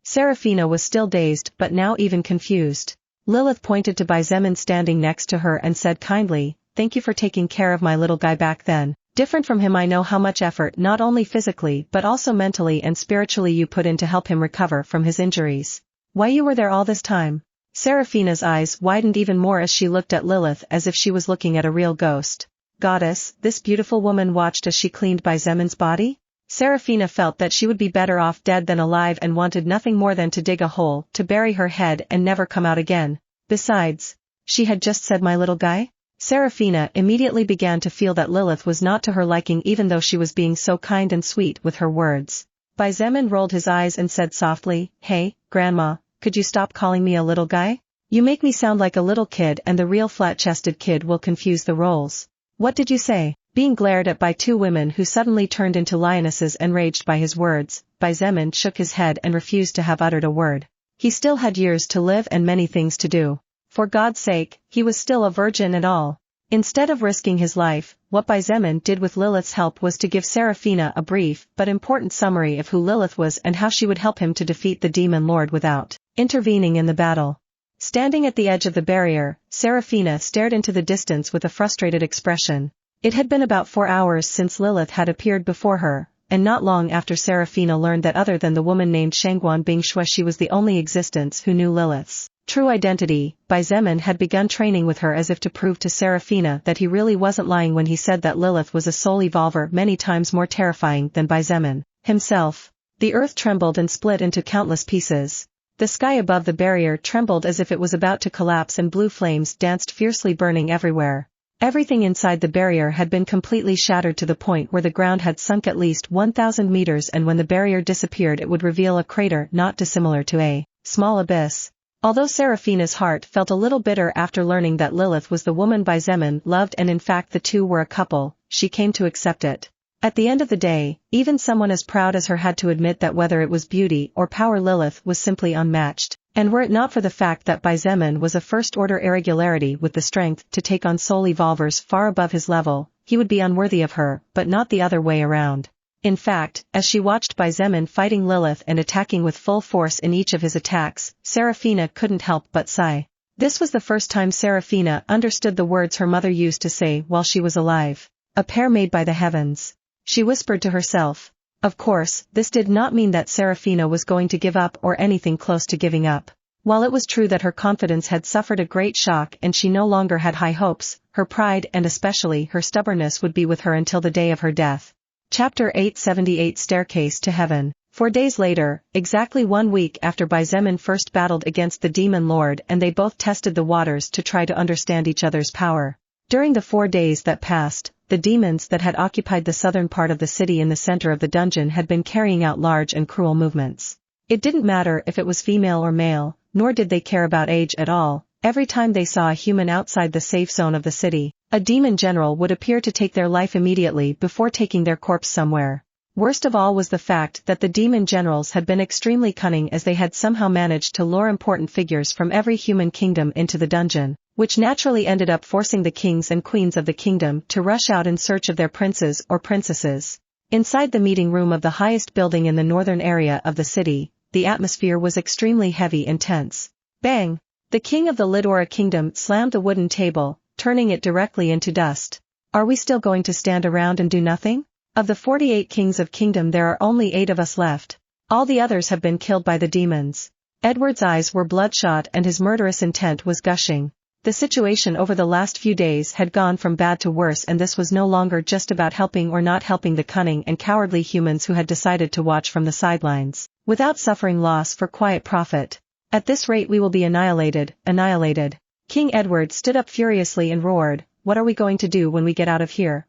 Serafina was still dazed but now even confused. Lilith pointed to Zemin standing next to her and said kindly, "Thank you for taking care of my little guy back then. Different from him, I know how much effort not only physically but also mentally and spiritually you put in to help him recover from his injuries. Why you were there all this time?" Serafina's eyes widened even more as she looked at Lilith as if she was looking at a real ghost. "Goddess," this beautiful woman watched as she cleaned Zemin's body? Serafina felt that she would be better off dead than alive and wanted nothing more than to dig a hole, to bury her head and never come out again. Besides, she had just said my little guy? Serafina immediately began to feel that Lilith was not to her liking even though she was being so kind and sweet with her words. Zemin rolled his eyes and said softly, "Hey, Grandma, could you stop calling me a little guy? You make me sound like a little kid and the real flat-chested kid will confuse the roles." "What did you say?" Being glared at by two women who suddenly turned into lionesses enraged by his words, Zemin shook his head and refused to have uttered a word. He still had years to live and many things to do. For God's sake, he was still a virgin and all. Instead of risking his life, what Zemin did with Lilith's help was to give Serafina a brief but important summary of who Lilith was and how she would help him to defeat the demon lord without intervening in the battle. Standing at the edge of the barrier, Serafina stared into the distance with a frustrated expression. It had been about 4 hours since Lilith had appeared before her, and not long after Serafina learned that other than the woman named Shangguan Bingshui she was the only existence who knew Lilith's true identity. Zemin had begun training with her as if to prove to Serafina that he really wasn't lying when he said that Lilith was a soul evolver many times more terrifying than Zemin himself. The earth trembled and split into countless pieces. The sky above the barrier trembled as if it was about to collapse and blue flames danced fiercely burning everywhere. Everything inside the barrier had been completely shattered to the point where the ground had sunk at least 1,000 meters, and when the barrier disappeared it would reveal a crater not dissimilar to a small abyss. Although Serafina's heart felt a little bitter after learning that Lilith was the woman Zemin loved and in fact the two were a couple, she came to accept it. At the end of the day, even someone as proud as her had to admit that whether it was beauty or power Lilith was simply unmatched, and were it not for the fact that Xietain was a first-order irregularity with the strength to take on soul evolvers far above his level, he would be unworthy of her, but not the other way around. In fact, as she watched Xietain fighting Lilith and attacking with full force in each of his attacks, Seraphina couldn't help but sigh. This was the first time Seraphina understood the words her mother used to say while she was alive. A pair made by the heavens. She whispered to herself. Of course, this did not mean that Seraphina was going to give up or anything close to giving up. While it was true that her confidence had suffered a great shock and she no longer had high hopes, her pride and especially her stubbornness would be with her until the day of her death. Chapter 878 Staircase to Heaven. 4 days later, exactly 1 week after Xietain first battled against the Demon Lord and they both tested the waters to try to understand each other's power. During the 4 days that passed, the demons that had occupied the southern part of the city in the center of the dungeon had been carrying out large and cruel movements. It didn't matter if it was female or male, nor did they care about age at all. Every time they saw a human outside the safe zone of the city, a demon general would appear to take their life immediately before taking their corpse somewhere. Worst of all was the fact that the demon generals had been extremely cunning as they had somehow managed to lure important figures from every human kingdom into the dungeon, which naturally ended up forcing the kings and queens of the kingdom to rush out in search of their princes or princesses. Inside the meeting room of the highest building in the northern area of the city, the atmosphere was extremely heavy and tense. Bang! The king of the Lidora kingdom slammed the wooden table, turning it directly into dust. Are we still going to stand around and do nothing? Of the 48 kings of kingdom there are only 8 of us left. All the others have been killed by the demons. Edward's eyes were bloodshot and his murderous intent was gushing. The situation over the last few days had gone from bad to worse and this was no longer just about helping or not helping the cunning and cowardly humans who had decided to watch from the sidelines, without suffering loss for quiet profit. At this rate we will be annihilated, annihilated. King Edward stood up furiously and roared, what are we going to do when we get out of here?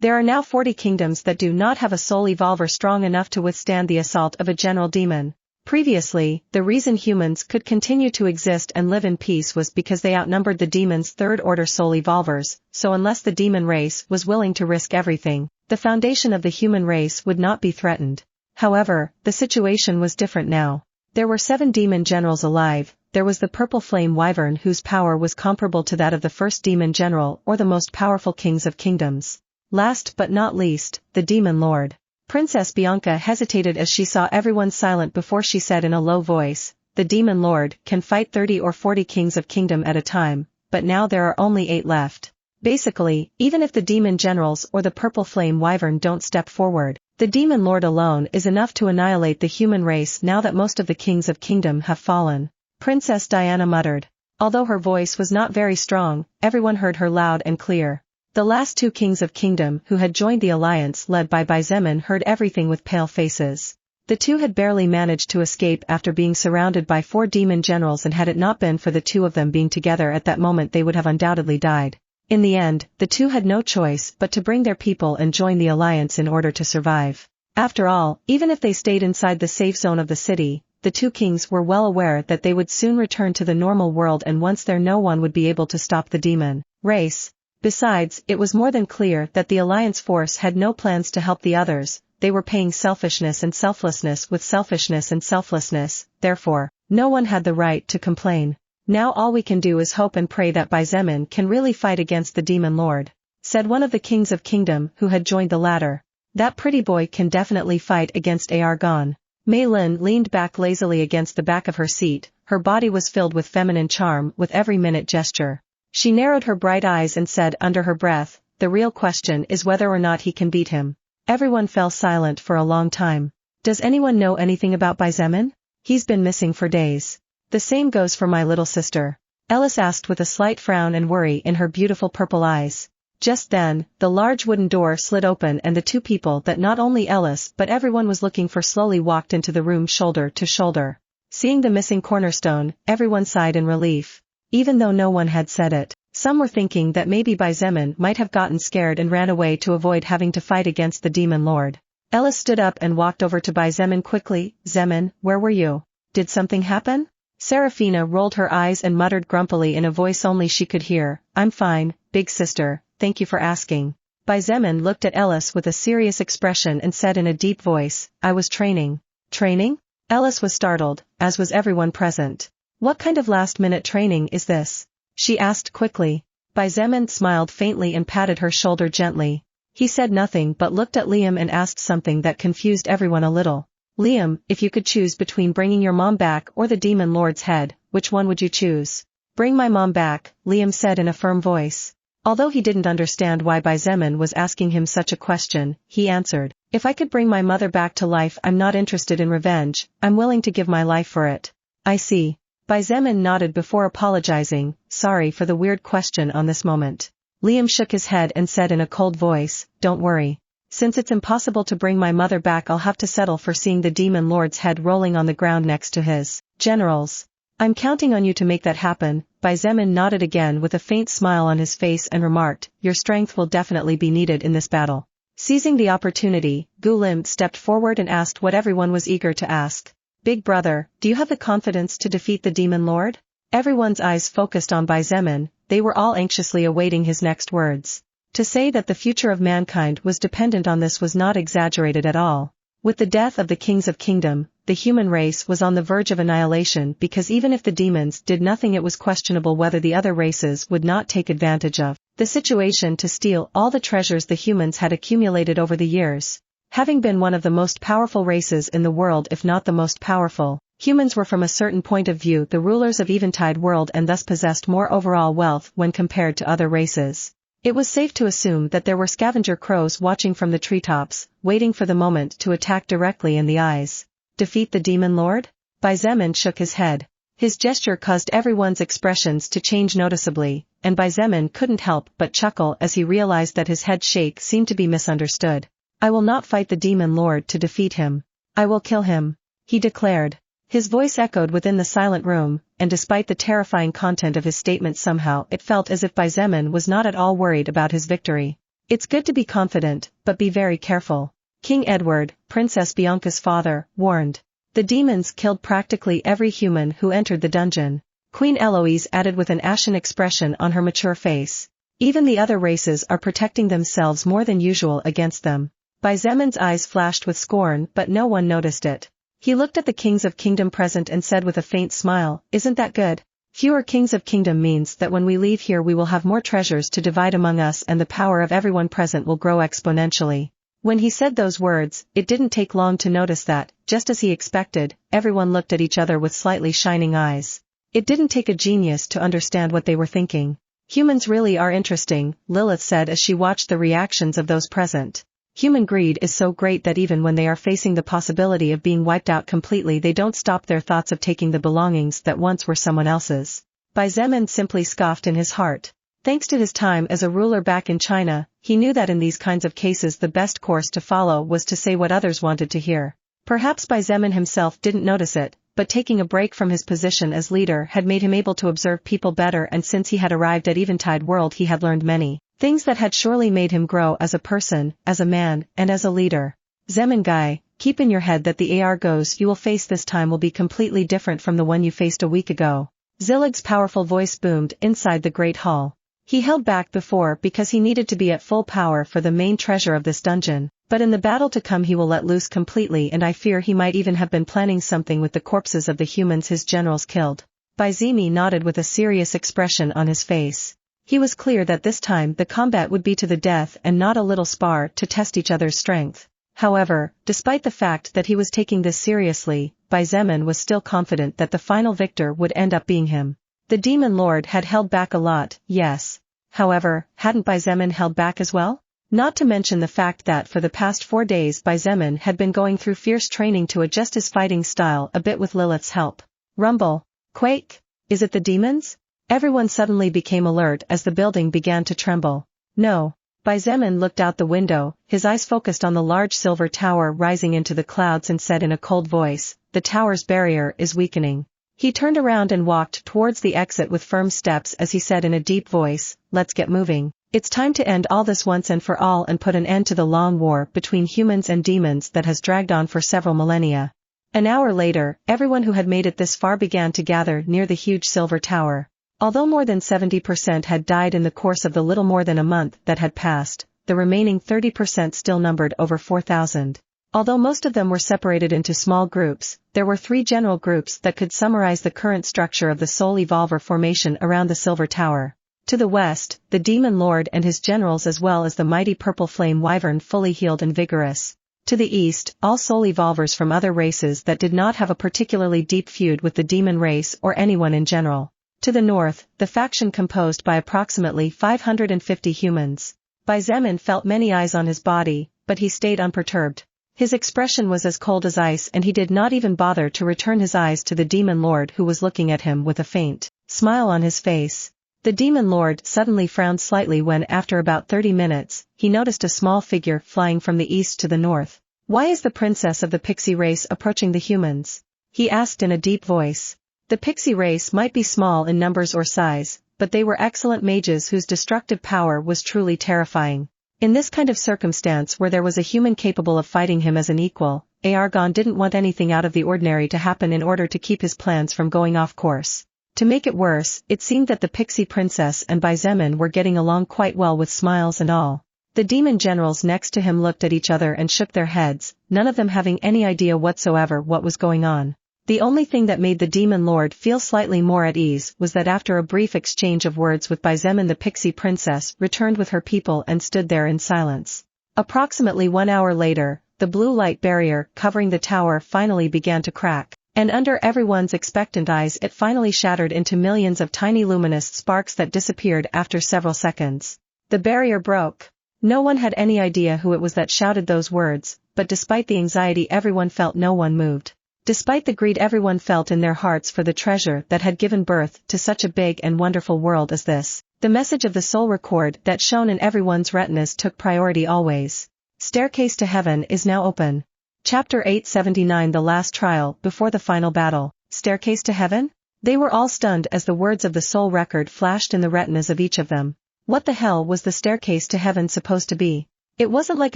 There are now 40 kingdoms that do not have a soul evolver strong enough to withstand the assault of a general demon. Previously, the reason humans could continue to exist and live in peace was because they outnumbered the demons' third-order soul evolvers, so unless the demon race was willing to risk everything, the foundation of the human race would not be threatened. However, the situation was different now. There were 7 demon generals alive. There was the purple flame wyvern whose power was comparable to that of the first demon general or the most powerful kings of kingdoms. Last but not least, the demon lord. Princess Bianca hesitated as she saw everyone silent before she said in a low voice, the demon lord can fight 30 or 40 kings of kingdom at a time, but now there are only 8 left. Basically, even if the demon generals or the purple flame wyvern don't step forward, the demon lord alone is enough to annihilate the human race now that most of the kings of kingdom have fallen. Princess Diana muttered. Although her voice was not very strong, everyone heard her loud and clear. The last 2 kings of kingdom who had joined the alliance led by Xietain heard everything with pale faces. The 2 had barely managed to escape after being surrounded by 4 demon generals and had it not been for the 2 of them being together at that moment they would have undoubtedly died. In the end, the 2 had no choice but to bring their people and join the alliance in order to survive. After all, even if they stayed inside the safe zone of the city, the 2 kings were well aware that they would soon return to the normal world and once there no one would be able to stop the demon race. Besides, it was more than clear that the alliance force had no plans to help the others. They were paying selfishness and selflessness with selfishness and selflessness, therefore, no one had the right to complain. Now all we can do is hope and pray that Xietain can really fight against the demon lord, said one of the kings of kingdom who had joined the latter. That pretty boy can definitely fight against Argon. Mei Lin leaned back lazily against the back of her seat, her body was filled with feminine charm with every minute gesture. She narrowed her bright eyes and said under her breath, the real question is whether or not he can beat him. Everyone fell silent for a long time. Does anyone know anything about Xietain? He's been missing for days. The same goes for my little sister. Ellis asked with a slight frown and worry in her beautiful purple eyes. Just then, the large wooden door slid open and the 2 people that not only Ellis but everyone was looking for slowly walked into the room shoulder to shoulder. Seeing the missing cornerstone, everyone sighed in relief. Even though no one had said it, some were thinking that maybe Xietain might have gotten scared and ran away to avoid having to fight against the demon lord. Ellis stood up and walked over to Xietain quickly. Xietain, where were you? Did something happen? Seraphina rolled her eyes and muttered grumpily in a voice only she could hear, I'm fine, big sister, thank you for asking. Zemin looked at Ellis with a serious expression and said in a deep voice, I was training. Training? Ellis was startled, as was everyone present. What kind of last-minute training is this? She asked quickly. Zemin smiled faintly and patted her shoulder gently. He said nothing but looked at Liam and asked something that confused everyone a little. Liam, if you could choose between bringing your mom back or the demon lord's head, which one would you choose? Bring my mom back, Liam said in a firm voice. Although he didn't understand why Zemin was asking him such a question, he answered, if I could bring my mother back to life, I'm not interested in revenge, I'm willing to give my life for it. I see. Zemin nodded before apologizing, sorry for the weird question on this moment. Liam shook his head and said in a cold voice, don't worry. Since it's impossible to bring my mother back, I'll have to settle for seeing the demon lord's head rolling on the ground next to his generals. I'm counting on you to make that happen. Zemin nodded again with a faint smile on his face and remarked, your strength will definitely be needed in this battle. Seizing the opportunity, Gu Lim stepped forward and asked what everyone was eager to ask. Big brother, do you have the confidence to defeat the demon lord? Everyone's eyes focused on Zemin, they were all anxiously awaiting his next words. To say that the future of mankind was dependent on this was not exaggerated at all. With the death of the kings of kingdom, the human race was on the verge of annihilation because even if the demons did nothing, it was questionable whether the other races would not take advantage of the situation to steal all the treasures the humans had accumulated over the years. Having been one of the most powerful races in the world, if not the most powerful, humans were from a certain point of view the rulers of Eventide world and thus possessed more overall wealth when compared to other races. It was safe to assume that there were scavenger crows watching from the treetops, waiting for the moment to attack directly in the eyes. Defeat the demon lord? Zemin shook his head. His gesture caused everyone's expressions to change noticeably, and Zemin couldn't help but chuckle as he realized that his head shake seemed to be misunderstood. I will not fight the demon lord to defeat him. I will kill him, he declared. His voice echoed within the silent room, and despite the terrifying content of his statement, somehow it felt as if Zemin was not at all worried about his victory. It's good to be confident, but be very careful. King Edward, Princess Bianca's father, warned. The demons killed practically every human who entered the dungeon. Queen Eloise added with an ashen expression on her mature face. Even the other races are protecting themselves more than usual against them. Zemin's eyes flashed with scorn, but no one noticed it. He looked at the kings of kingdom present and said with a faint smile, isn't that good? Fewer kings of kingdom means that when we leave here we will have more treasures to divide among us and the power of everyone present will grow exponentially. When he said those words, it didn't take long to notice that, just as he expected, everyone looked at each other with slightly shining eyes. It didn't take a genius to understand what they were thinking. Humans really are interesting, Lilith said as she watched the reactions of those present. Human greed is so great that even when they are facing the possibility of being wiped out completely, they don't stop their thoughts of taking the belongings that once were someone else's. Zemin simply scoffed in his heart. Thanks to his time as a ruler back in China, he knew that in these kinds of cases the best course to follow was to say what others wanted to hear. Perhaps Zemin himself didn't notice it, but taking a break from his position as leader had made him able to observe people better, and since he had arrived at Eventide World he had learned many things that had surely made him grow as a person, as a man, and as a leader. Zemin guy, keep in your head that the Argos you will face this time will be completely different from the one you faced a week ago. Zillig's powerful voice boomed inside the great hall. He held back before because he needed to be at full power for the main treasure of this dungeon, but in the battle to come he will let loose completely, and I fear he might even have been planning something with the corpses of the humans his generals killed. Zemin nodded with a serious expression on his face. He was clear that this time the combat would be to the death and not a little spar to test each other's strength. However, despite the fact that he was taking this seriously, Zemin was still confident that the final victor would end up being him. The demon lord had held back a lot, yes. However, hadn't Zemin held back as well? Not to mention the fact that for the past 4 days Zemin had been going through fierce training to adjust his fighting style a bit with Lilith's help. Rumble. Quake. Is it the demons? Everyone suddenly became alert as the building began to tremble. No. Zemin looked out the window, his eyes focused on the large silver tower rising into the clouds, and said in a cold voice, the tower's barrier is weakening. He turned around and walked towards the exit with firm steps as he said in a deep voice, let's get moving. It's time to end all this once and for all and put an end to the long war between humans and demons that has dragged on for several millennia. An hour later, everyone who had made it this far began to gather near the huge silver tower. Although more than 70% had died in the course of the little more than a month that had passed, the remaining 30% still numbered over 4,000. Although most of them were separated into small groups, there were 3 general groups that could summarize the current structure of the Soul Evolver formation around the Silver Tower. To the west, the Demon Lord and his generals as well as the mighty Purple Flame Wyvern fully healed and vigorous. To the east, all Soul Evolvers from other races that did not have a particularly deep feud with the demon race or anyone in general. To the north, the faction composed by approximately 550 humans. Xietain felt many eyes on his body, but he stayed unperturbed. His expression was as cold as ice and he did not even bother to return his eyes to the Demon Lord who was looking at him with a faint smile on his face. The Demon Lord suddenly frowned slightly when after about 30 minutes, he noticed a small figure flying from the east to the north. "Why is the princess of the pixie race approaching the humans?" he asked in a deep voice. The pixie race might be small in numbers or size, but they were excellent mages whose destructive power was truly terrifying. In this kind of circumstance where there was a human capable of fighting him as an equal, Argon didn't want anything out of the ordinary to happen in order to keep his plans from going off course. To make it worse, it seemed that the pixie princess and Xietain were getting along quite well with smiles and all. The demon generals next to him looked at each other and shook their heads, none of them having any idea whatsoever what was going on. The only thing that made the Demon Lord feel slightly more at ease was that after a brief exchange of words with Xietain, the pixie princess returned with her people and stood there in silence. Approximately 1 hour later, the blue light barrier covering the tower finally began to crack, and under everyone's expectant eyes it finally shattered into millions of tiny luminous sparks that disappeared after several seconds. The barrier broke. No one had any idea who it was that shouted those words, but despite the anxiety everyone felt, no one moved. Despite the greed everyone felt in their hearts for the treasure that had given birth to such a big and wonderful world as this, the message of the soul record that shone in everyone's retinas took priority always. Staircase to Heaven is now open. Chapter 879, The Last Trial Before the Final Battle. Staircase to Heaven? They were all stunned as the words of the soul record flashed in the retinas of each of them. What the hell was the staircase to heaven supposed to be? It wasn't like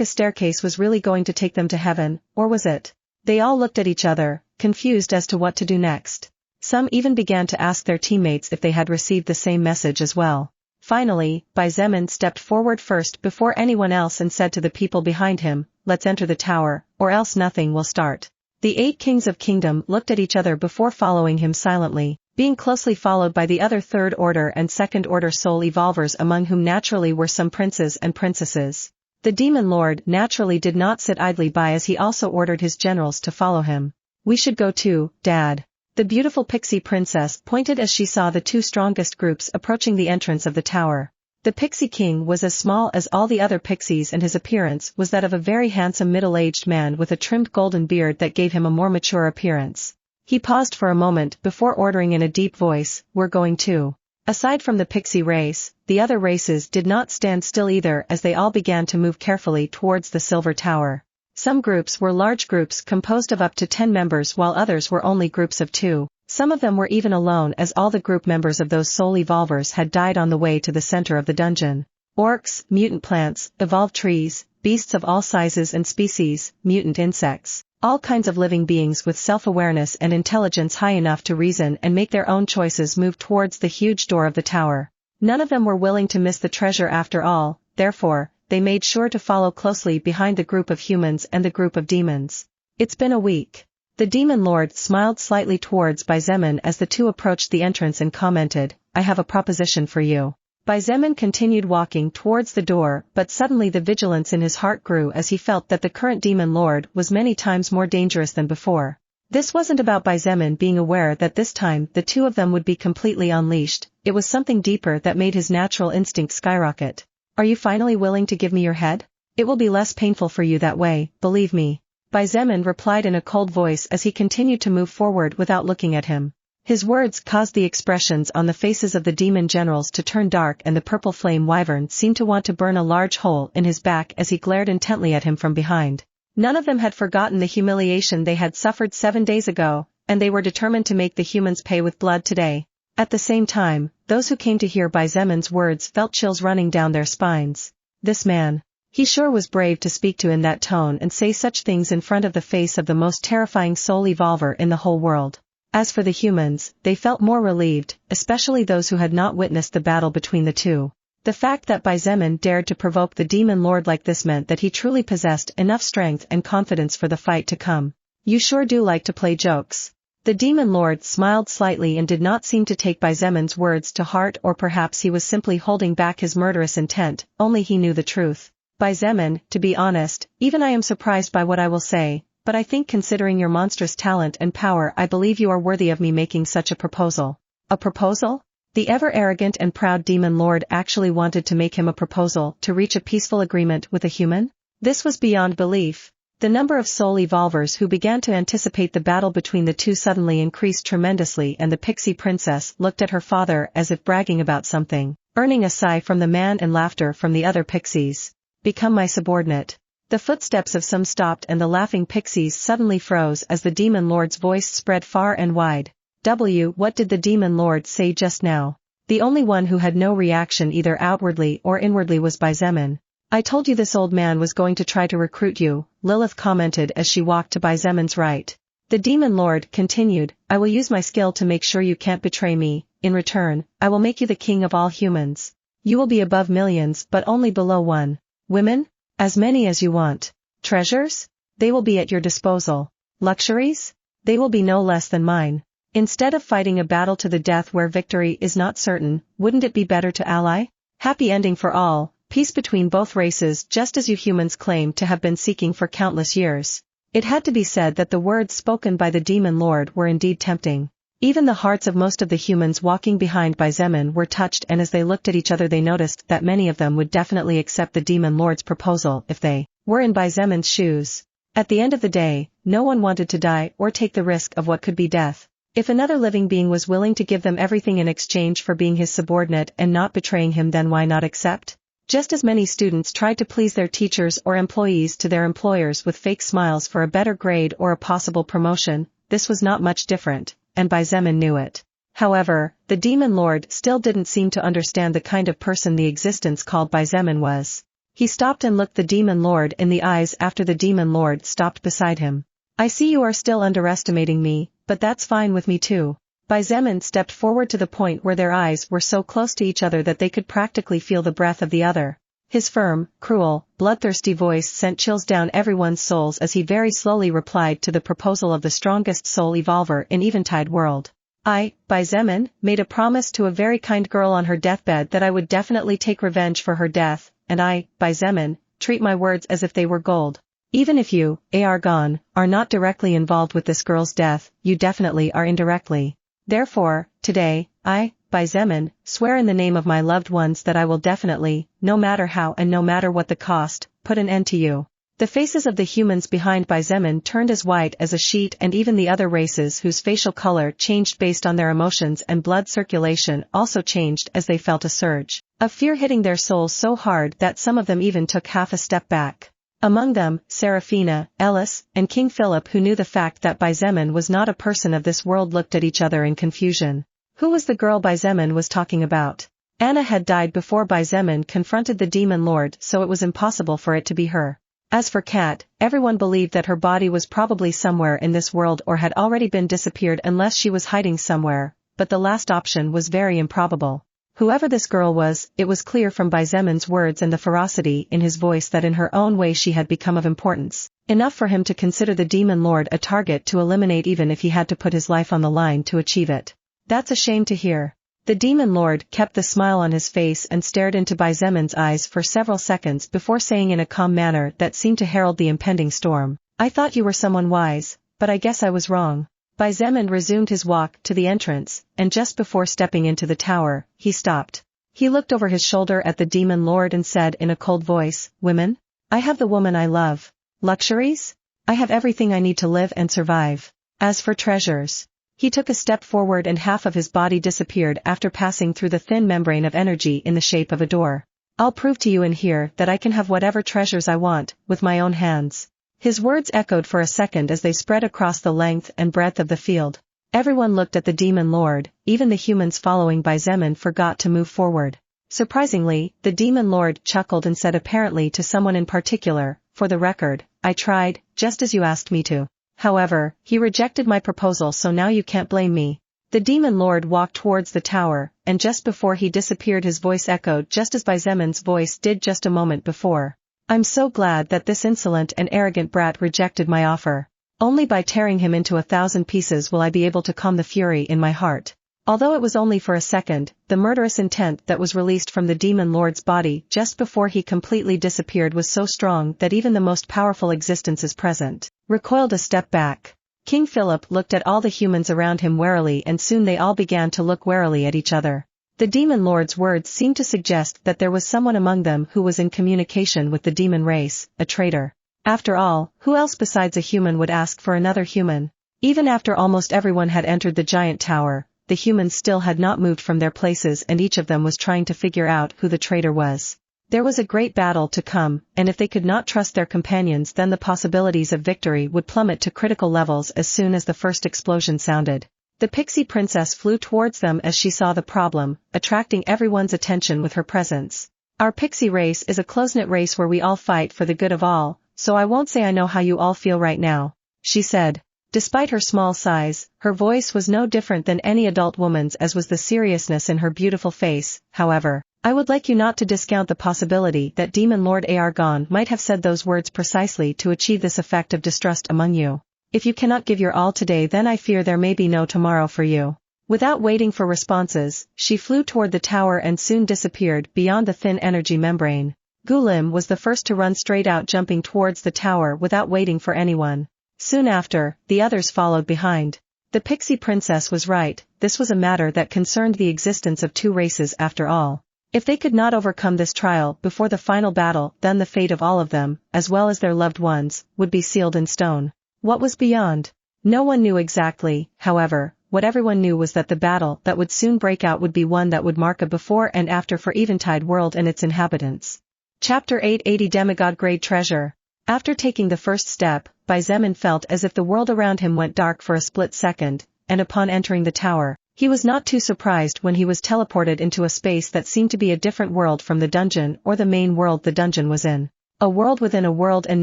a staircase was really going to take them to heaven, or was it? They all looked at each other, confused as to what to do next. Some even began to ask their teammates if they had received the same message as well. Finally, Xietain stepped forward first before anyone else and said to the people behind him, "Let's enter the tower, or else nothing will start." The 8 kings of kingdom looked at each other before following him silently, being closely followed by the other third order and second order soul evolvers, among whom naturally were some princes and princesses. The Demon Lord naturally did not sit idly by as he also ordered his generals to follow him. "We should go too, Dad." The beautiful pixie princess pointed as she saw the 2 strongest groups approaching the entrance of the tower. The pixie king was as small as all the other pixies and his appearance was that of a very handsome middle-aged man with a trimmed golden beard that gave him a more mature appearance. He paused for a moment before ordering in a deep voice, "We're going too." Aside from the pixie race, the other races did not stand still either as they all began to move carefully towards the Silver Tower. Some groups were large groups composed of up to 10 members while others were only groups of 2. Some of them were even alone as all the group members of those soul evolvers had died on the way to the center of the dungeon. Orcs, mutant plants, evolved trees, beasts of all sizes and species, mutant insects, all kinds of living beings with self-awareness and intelligence high enough to reason and make their own choices moved towards the huge door of the tower. None of them were willing to miss the treasure after all, therefore, they made sure to follow closely behind the group of humans and the group of demons. "It's been a week." The Demon Lord smiled slightly towards Xietain as the 2 approached the entrance and commented, "I have a proposition for you." Xietain continued walking towards the door, but suddenly the vigilance in his heart grew as he felt that the current Demon Lord was many times more dangerous than before. This wasn't about Xietain being aware that this time the 2 of them would be completely unleashed, it was something deeper that made his natural instinct skyrocket. "Are you finally willing to give me your head? It will be less painful for you that way, believe me." Xietain replied in a cold voice as he continued to move forward without looking at him. His words caused the expressions on the faces of the demon generals to turn dark and the purple flame wyvern seemed to want to burn a large hole in his back as he glared intently at him from behind. None of them had forgotten the humiliation they had suffered 7 days ago, and they were determined to make the humans pay with blood today. At the same time, those who came to hear Xietan's words felt chills running down their spines. This man. He sure was brave to speak to in that tone and say such things in front of the face of the most terrifying soul evolver in the whole world. As for the humans, they felt more relieved, especially those who had not witnessed the battle between the 2. The fact that Xietain dared to provoke the demon lord like this meant that he truly possessed enough strength and confidence for the fight to come. You sure do like to play jokes. The demon lord smiled slightly and did not seem to take Xietan's words to heart, or perhaps he was simply holding back his murderous intent, only he knew the truth. Xietain, to be honest, even I am surprised by what I will say, but I think considering your monstrous talent and power I believe you are worthy of me making such a proposal. A proposal? The ever-arrogant and proud demon lord actually wanted to make him a proposal to reach a peaceful agreement with a human? This was beyond belief. The number of soul evolvers who began to anticipate the battle between the two suddenly increased tremendously, and the pixie princess looked at her father as if bragging about something, earning a sigh from the man and laughter from the other pixies. Become my subordinate. The footsteps of some stopped and the laughing pixies suddenly froze as the demon lord's voice spread far and wide. What did the demon lord say just now? The only one who had no reaction either outwardly or inwardly was Xietain. I told you this old man was going to try to recruit you, Lilith commented as she walked to Xietan's right. The demon lord continued, I will use my skill to make sure you can't betray me. In return, I will make you the king of all humans. You will be above millions but only below one. Women? As many as you want. Treasures? They will be at your disposal. Luxuries? They will be no less than mine. Instead of fighting a battle to the death where victory is not certain, wouldn't it be better to ally? Happy ending for all. Peace between both races, just as you humans claim to have been seeking for countless years. It had to be said that the words spoken by the demon lord were indeed tempting. Even the hearts of most of the humans walking behind Xietain were touched, and as they looked at each other they noticed that many of them would definitely accept the demon lord's proposal if they were in Xietan's shoes. At the end of the day, no one wanted to die or take the risk of what could be death. If another living being was willing to give them everything in exchange for being his subordinate and not betraying him, then why not accept? Just as many students tried to please their teachers or employees to their employers with fake smiles for a better grade or a possible promotion, this was not much different, and Xietain knew it. However, the demon lord still didn't seem to understand the kind of person the existence called Xietain was. He stopped and looked the demon lord in the eyes after the demon lord stopped beside him. I see you are still underestimating me, but that's fine with me too. Xietain stepped forward to the point where their eyes were so close to each other that they could practically feel the breath of the other. His firm, cruel, bloodthirsty voice sent chills down everyone's souls as he very slowly replied to the proposal of the strongest soul evolver in Eventide world. I, Xietain, made a promise to a very kind girl on her deathbed that I would definitely take revenge for her death, and I, Xietain, treat my words as if they were gold. Even if you, Argon, are not directly involved with this girl's death, you definitely are indirectly. Therefore, today, I, Xietain, swear in the name of my loved ones that I will definitely, no matter how and no matter what the cost, put an end to you. The faces of the humans behind Xietain turned as white as a sheet, and even the other races whose facial color changed based on their emotions and blood circulation also changed as they felt a surge of fear hitting their souls so hard that some of them even took half a step back. Among them, Seraphina, Ellis, and King Philip, who knew the fact that Xietain was not a person of this world, looked at each other in confusion. Who was the girl Xietain was talking about? Anna had died before Xietain confronted the demon lord, so it was impossible for it to be her. As for Kat, everyone believed that her body was probably somewhere in this world or had already been disappeared unless she was hiding somewhere, but the last option was very improbable. Whoever this girl was, it was clear from Xietan's words and the ferocity in his voice that in her own way she had become of importance, enough for him to consider the demon lord a target to eliminate even if he had to put his life on the line to achieve it. That's a shame to hear. The demon lord kept the smile on his face and stared into Xietan's eyes for several seconds before saying in a calm manner that seemed to herald the impending storm, I thought you were someone wise, but I guess I was wrong. Xietain resumed his walk to the entrance, and just before stepping into the tower, he stopped. He looked over his shoulder at the demon lord and said in a cold voice, Women? I have the woman I love. Luxuries? I have everything I need to live and survive. As for treasures. He took a step forward and half of his body disappeared after passing through the thin membrane of energy in the shape of a door. I'll prove to you in here that I can have whatever treasures I want, with my own hands. His words echoed for a second as they spread across the length and breadth of the field. Everyone looked at the demon lord, even the humans following Xietain forgot to move forward. Surprisingly, the demon lord chuckled and said apparently to someone in particular, for the record, I tried, just as you asked me to. However, he rejected my proposal, so now you can't blame me. The demon lord walked towards the tower, and just before he disappeared his voice echoed just as Zemon's voice did just a moment before. I'm so glad that this insolent and arrogant brat rejected my offer. Only by tearing him into 1,000 pieces will I be able to calm the fury in my heart. Although it was only for a second, the murderous intent that was released from the demon lord's body just before he completely disappeared was so strong that even the most powerful existences present recoiled a step back. King Philip looked at all the humans around him warily, and soon they all began to look warily at each other. The demon lord's words seemed to suggest that there was someone among them who was in communication with the demon race, a traitor. After all, who else besides a human would ask for another human? Even after almost everyone had entered the giant tower, the humans still had not moved from their places, and each of them was trying to figure out who the traitor was. There was a great battle to come, and if they could not trust their companions, then the possibilities of victory would plummet to critical levels as soon as the first explosion sounded. The pixie princess flew towards them as she saw the problem, attracting everyone's attention with her presence. Our pixie race is a close-knit race where we all fight for the good of all, so I won't say I know how you all feel right now, she said. Despite her small size, her voice was no different than any adult woman's, as was the seriousness in her beautiful face. However, I would like you not to discount the possibility that Demon Lord Argon might have said those words precisely to achieve this effect of distrust among you. If you cannot give your all today, then I fear there may be no tomorrow for you. Without waiting for responses, she flew toward the tower and soon disappeared beyond the thin energy membrane. Gulim was the first to run straight out, jumping towards the tower without waiting for anyone. Soon after, the others followed behind. The pixie princess was right, this was a matter that concerned the existence of two races after all. If they could not overcome this trial before the final battle, then the fate of all of them, as well as their loved ones, would be sealed in stone. What was beyond? No one knew exactly. However, what everyone knew was that the battle that would soon break out would be one that would mark a before and after for Eventide World and its inhabitants. Chapter 880 Demigod Grade Treasure. After taking the first step, Zemin felt as if the world around him went dark for a split second, and upon entering the tower, he was not too surprised when he was teleported into a space that seemed to be a different world from the dungeon or the main world the dungeon was in. A world within a world, and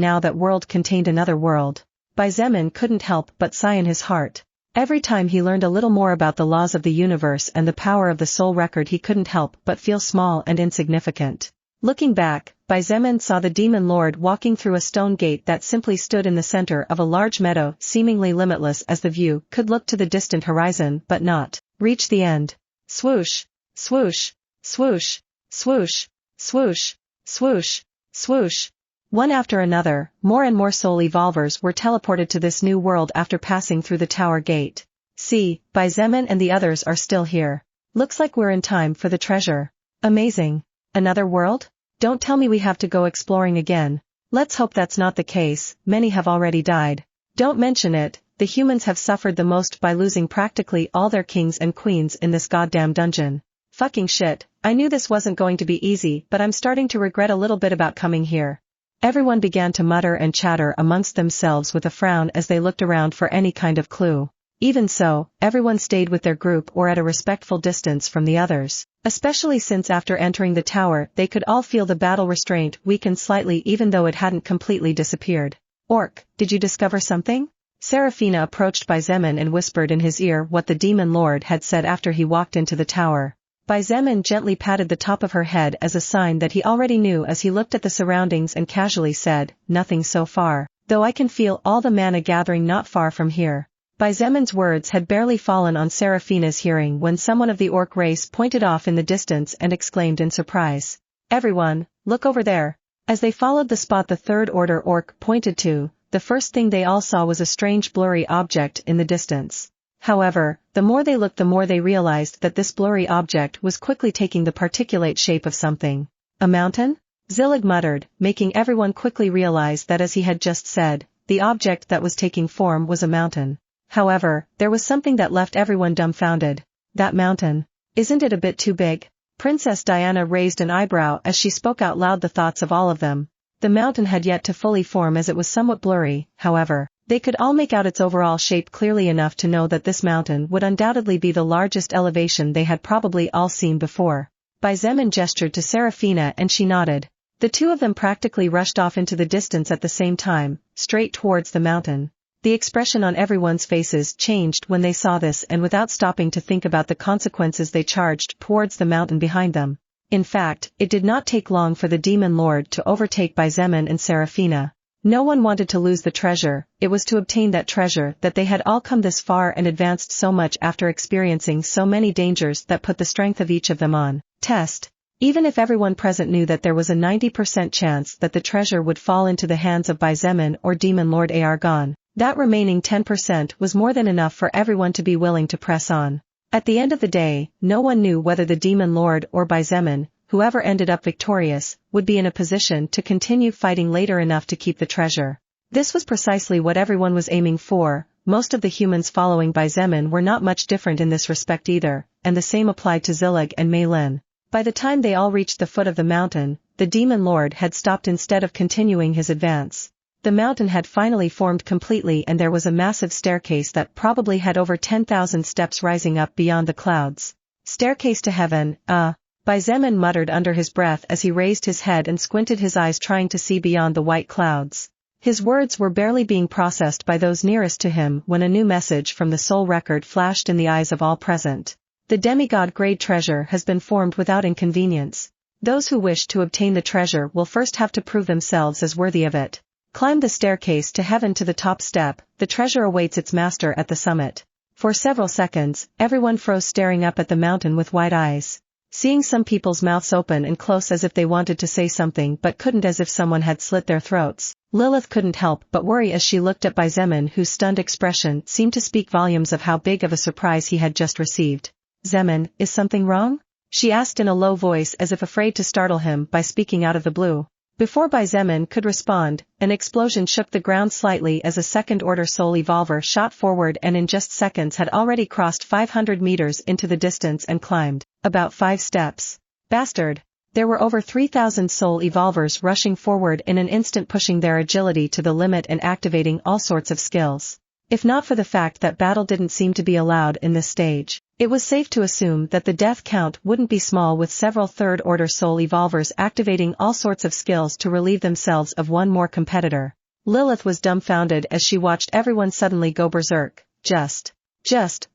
now that world contained another world. Zemin couldn't help but sigh in his heart. Every time he learned a little more about the laws of the universe and the power of the soul record, he couldn't help but feel small and insignificant. Looking back, Zemin saw the demon lord walking through a stone gate that simply stood in the center of a large meadow, seemingly limitless as the view could look to the distant horizon but not reach the end. Swoosh, swoosh, swoosh, swoosh, swoosh, swoosh, swoosh. One after another, more and more soul evolvers were teleported to this new world after passing through the tower gate. See, Zemin and the others are still here. Looks like we're in time for the treasure. Amazing. Another world? Don't tell me we have to go exploring again. Let's hope that's not the case. Many have already died. Don't mention it. The humans have suffered the most by losing practically all their kings and queens in this goddamn dungeon. Fucking shit. I knew this wasn't going to be easy, but I'm starting to regret a little bit about coming here. Everyone began to mutter and chatter amongst themselves with a frown as they looked around for any kind of clue. Even so, everyone stayed with their group or at a respectful distance from the others, especially since after entering the tower they could all feel the battle restraint weaken slightly even though it hadn't completely disappeared. Orc, did you discover something? Seraphina approached Zemin and whispered in his ear what the demon lord had said after he walked into the tower. Zemin gently patted the top of her head as a sign that he already knew as he looked at the surroundings and casually said, nothing so far, though I can feel all the mana gathering not far from here. Zemin's words had barely fallen on Seraphina's hearing when someone of the orc race pointed off in the distance and exclaimed in surprise. Everyone, look over there. As they followed the spot the third order orc pointed to, the first thing they all saw was a strange blurry object in the distance. However, the more they looked the more they realized that this blurry object was quickly taking the particulate shape of something. A mountain? Zillig muttered, making everyone quickly realize that as he had just said, the object that was taking form was a mountain. However, there was something that left everyone dumbfounded. That mountain. Isn't it a bit too big? Princess Diana raised an eyebrow as she spoke out loud the thoughts of all of them. The mountain had yet to fully form as it was somewhat blurry, however, they could all make out its overall shape clearly enough to know that this mountain would undoubtedly be the largest elevation they had probably all seen before. Zemin gestured to Seraphina and she nodded. The two of them practically rushed off into the distance at the same time, straight towards the mountain. The expression on everyone's faces changed when they saw this, and without stopping to think about the consequences they charged towards the mountain behind them. In fact, it did not take long for the demon lord to overtake Xietain and Seraphina. No one wanted to lose the treasure. It was to obtain that treasure that they had all come this far and advanced so much after experiencing so many dangers that put the strength of each of them on test. Even if everyone present knew that there was a 90% chance that the treasure would fall into the hands of Xietain or demon lord Argon, that remaining 10% was more than enough for everyone to be willing to press on. At the end of the day, no one knew whether the demon lord or Xietain, whoever ended up victorious, would be in a position to continue fighting later enough to keep the treasure. This was precisely what everyone was aiming for. Most of the humans following Xietain were not much different in this respect either, and the same applied to Zillig and Mei Lin. By the time they all reached the foot of the mountain, the demon lord had stopped instead of continuing his advance. The mountain had finally formed completely, and there was a massive staircase that probably had over 10,000 steps rising up beyond the clouds. Staircase to heaven, Xietain muttered under his breath as he raised his head and squinted his eyes trying to see beyond the white clouds. His words were barely being processed by those nearest to him when a new message from the soul record flashed in the eyes of all present. The demigod-grade treasure has been formed without inconvenience. Those who wish to obtain the treasure will first have to prove themselves as worthy of it. Climb the staircase to heaven to the top step. The treasure awaits its master at the summit. For several seconds, everyone froze, staring up at the mountain with wide eyes. Seeing some people's mouths open and close as if they wanted to say something but couldn't, as if someone had slit their throats, Lilith couldn't help but worry as she looked at Xietain, whose stunned expression seemed to speak volumes of how big of a surprise he had just received. "Xietain, is something wrong?" she asked in a low voice, as if afraid to startle him by speaking out of the blue. Before Xietain could respond, an explosion shook the ground slightly as a second-order soul evolver shot forward and in just seconds had already crossed 500 meters into the distance and climbed about 5 steps. Bastard! There were over 3,000 soul evolvers rushing forward in an instant, pushing their agility to the limit and activating all sorts of skills. If not for the fact that battle didn't seem to be allowed in this stage, it was safe to assume that the death count wouldn't be small, with several third-order soul evolvers activating all sorts of skills to relieve themselves of one more competitor. Lilith was dumbfounded as she watched everyone suddenly go berserk. Just,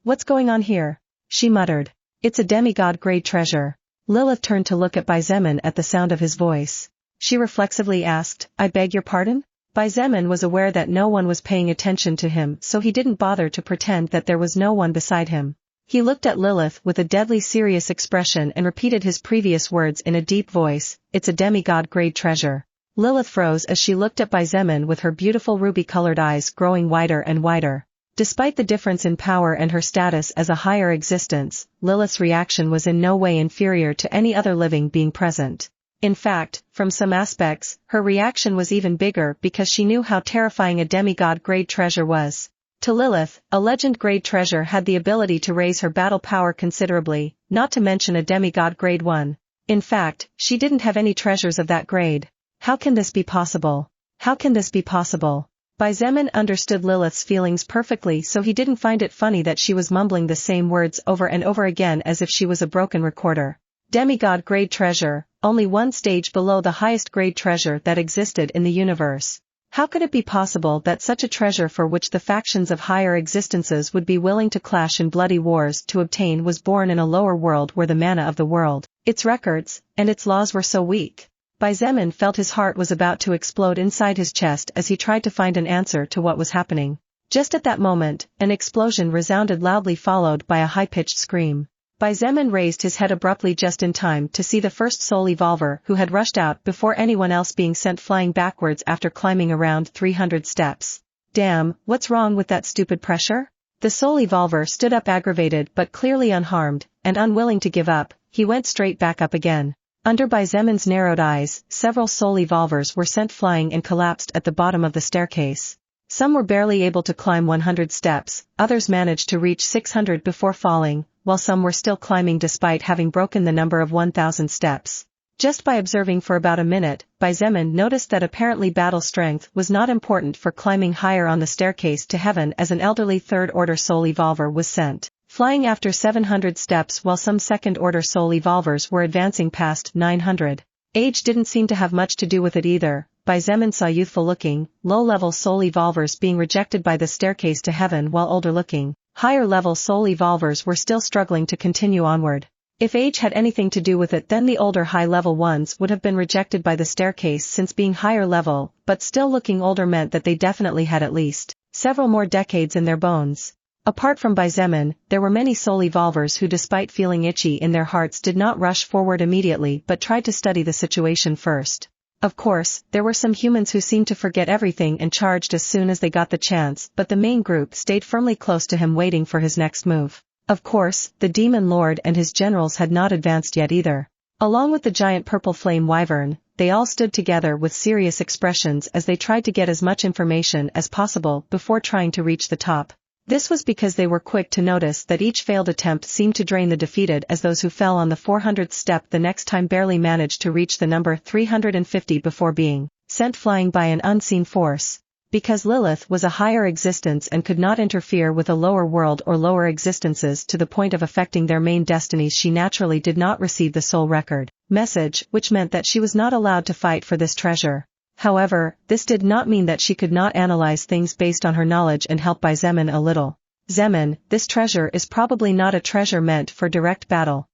what's going on here? She muttered. "It's a demigod-grade treasure." Lilith turned to look at Xietain at the sound of his voice. She reflexively asked, "I beg your pardon?" Xietain was aware that no one was paying attention to him, so he didn't bother to pretend that there was no one beside him. He looked at Lilith with a deadly serious expression and repeated his previous words in a deep voice, "It's a demigod-grade treasure." Lilith froze as she looked at Xietain with her beautiful ruby-colored eyes growing wider and wider. Despite the difference in power and her status as a higher existence, Lilith's reaction was in no way inferior to any other living being present. In fact, from some aspects, her reaction was even bigger because she knew how terrifying a demigod-grade treasure was. To Lilith, a legend-grade treasure had the ability to raise her battle power considerably, not to mention a demigod-grade one. In fact, she didn't have any treasures of that grade. How can this be possible? How can this be possible? Xietain understood Lilith's feelings perfectly, so he didn't find it funny that she was mumbling the same words over and over again as if she was a broken recorder. Demigod-grade treasure, only one stage below the highest grade treasure that existed in the universe. How could it be possible that such a treasure, for which the factions of higher existences would be willing to clash in bloody wars to obtain, was born in a lower world where the mana of the world, its records, and its laws were so weak? Xietain felt his heart was about to explode inside his chest as he tried to find an answer to what was happening. Just at that moment, an explosion resounded loudly, followed by a high-pitched scream. Xietain raised his head abruptly just in time to see the first soul evolver, who had rushed out before anyone else, being sent flying backwards after climbing around 300 steps. "Damn, what's wrong with that stupid pressure?" The soul evolver stood up, aggravated but clearly unharmed, and unwilling to give up. He went straight back up again. Under Xietan's narrowed eyes, several soul evolvers were sent flying and collapsed at the bottom of the staircase. Some were barely able to climb 100 steps, others managed to reach 600 before falling, while some were still climbing despite having broken the number of 1,000 steps. Just by observing for about a minute, Xietain noticed that apparently battle strength was not important for climbing higher on the staircase to heaven, as an elderly third-order soul evolver was sent flying after 700 steps, while some second-order soul evolvers were advancing past 900. Age didn't seem to have much to do with it either. Xietain saw youthful-looking, low-level soul evolvers being rejected by the staircase to heaven while older-looking, higher-level soul evolvers were still struggling to continue onward. If age had anything to do with it, then the older high-level ones would have been rejected by the staircase, since being higher level but still looking older meant that they definitely had at least several more decades in their bones. Apart from Xietain, there were many soul evolvers who, despite feeling itchy in their hearts, did not rush forward immediately but tried to study the situation first. Of course, there were some humans who seemed to forget everything and charged as soon as they got the chance, but the main group stayed firmly close to him waiting for his next move. Of course, the Demon Lord and his generals had not advanced yet either. Along with the giant purple flame wyvern, they all stood together with serious expressions as they tried to get as much information as possible before trying to reach the top. This was because they were quick to notice that each failed attempt seemed to drain the defeated, as those who fell on the 400th step the next time barely managed to reach the number 350 before being sent flying by an unseen force. Because Lilith was a higher existence and could not interfere with a lower world or lower existences to the point of affecting their main destinies, she naturally did not receive the soul record message, which meant that she was not allowed to fight for this treasure. However, this did not mean that she could not analyze things based on her knowledge and help Xietain a little. Xietain, this treasure is probably not a treasure meant for direct battle.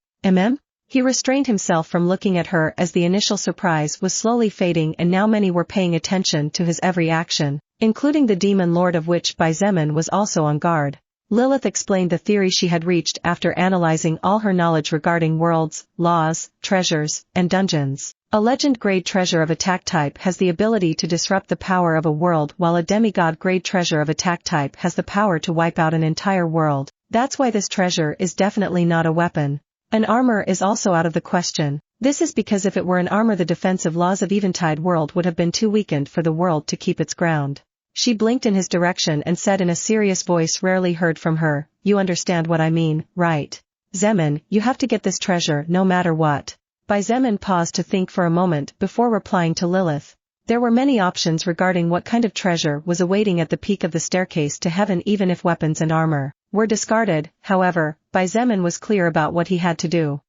He restrained himself from looking at her as the initial surprise was slowly fading, and now many were paying attention to his every action, including the Demon Lord, of which Xietain was also on guard. Lilith explained the theory she had reached after analyzing all her knowledge regarding worlds, laws, treasures, and dungeons. A legend-grade treasure of attack type has the ability to disrupt the power of a world, while a demigod-grade treasure of attack type has the power to wipe out an entire world. That's why this treasure is definitely not a weapon. An armor is also out of the question. This is because if it were an armor, the defensive laws of Eventide world would have been too weakened for the world to keep its ground. She blinked in his direction and said in a serious voice rarely heard from her, "You understand what I mean, right? Xietain, you have to get this treasure no matter what." Xietain paused to think for a moment before replying to Lilith. There were many options regarding what kind of treasure was awaiting at the peak of the staircase to heaven. Even if weapons and armor were discarded, however, Xietain was clear about what he had to do.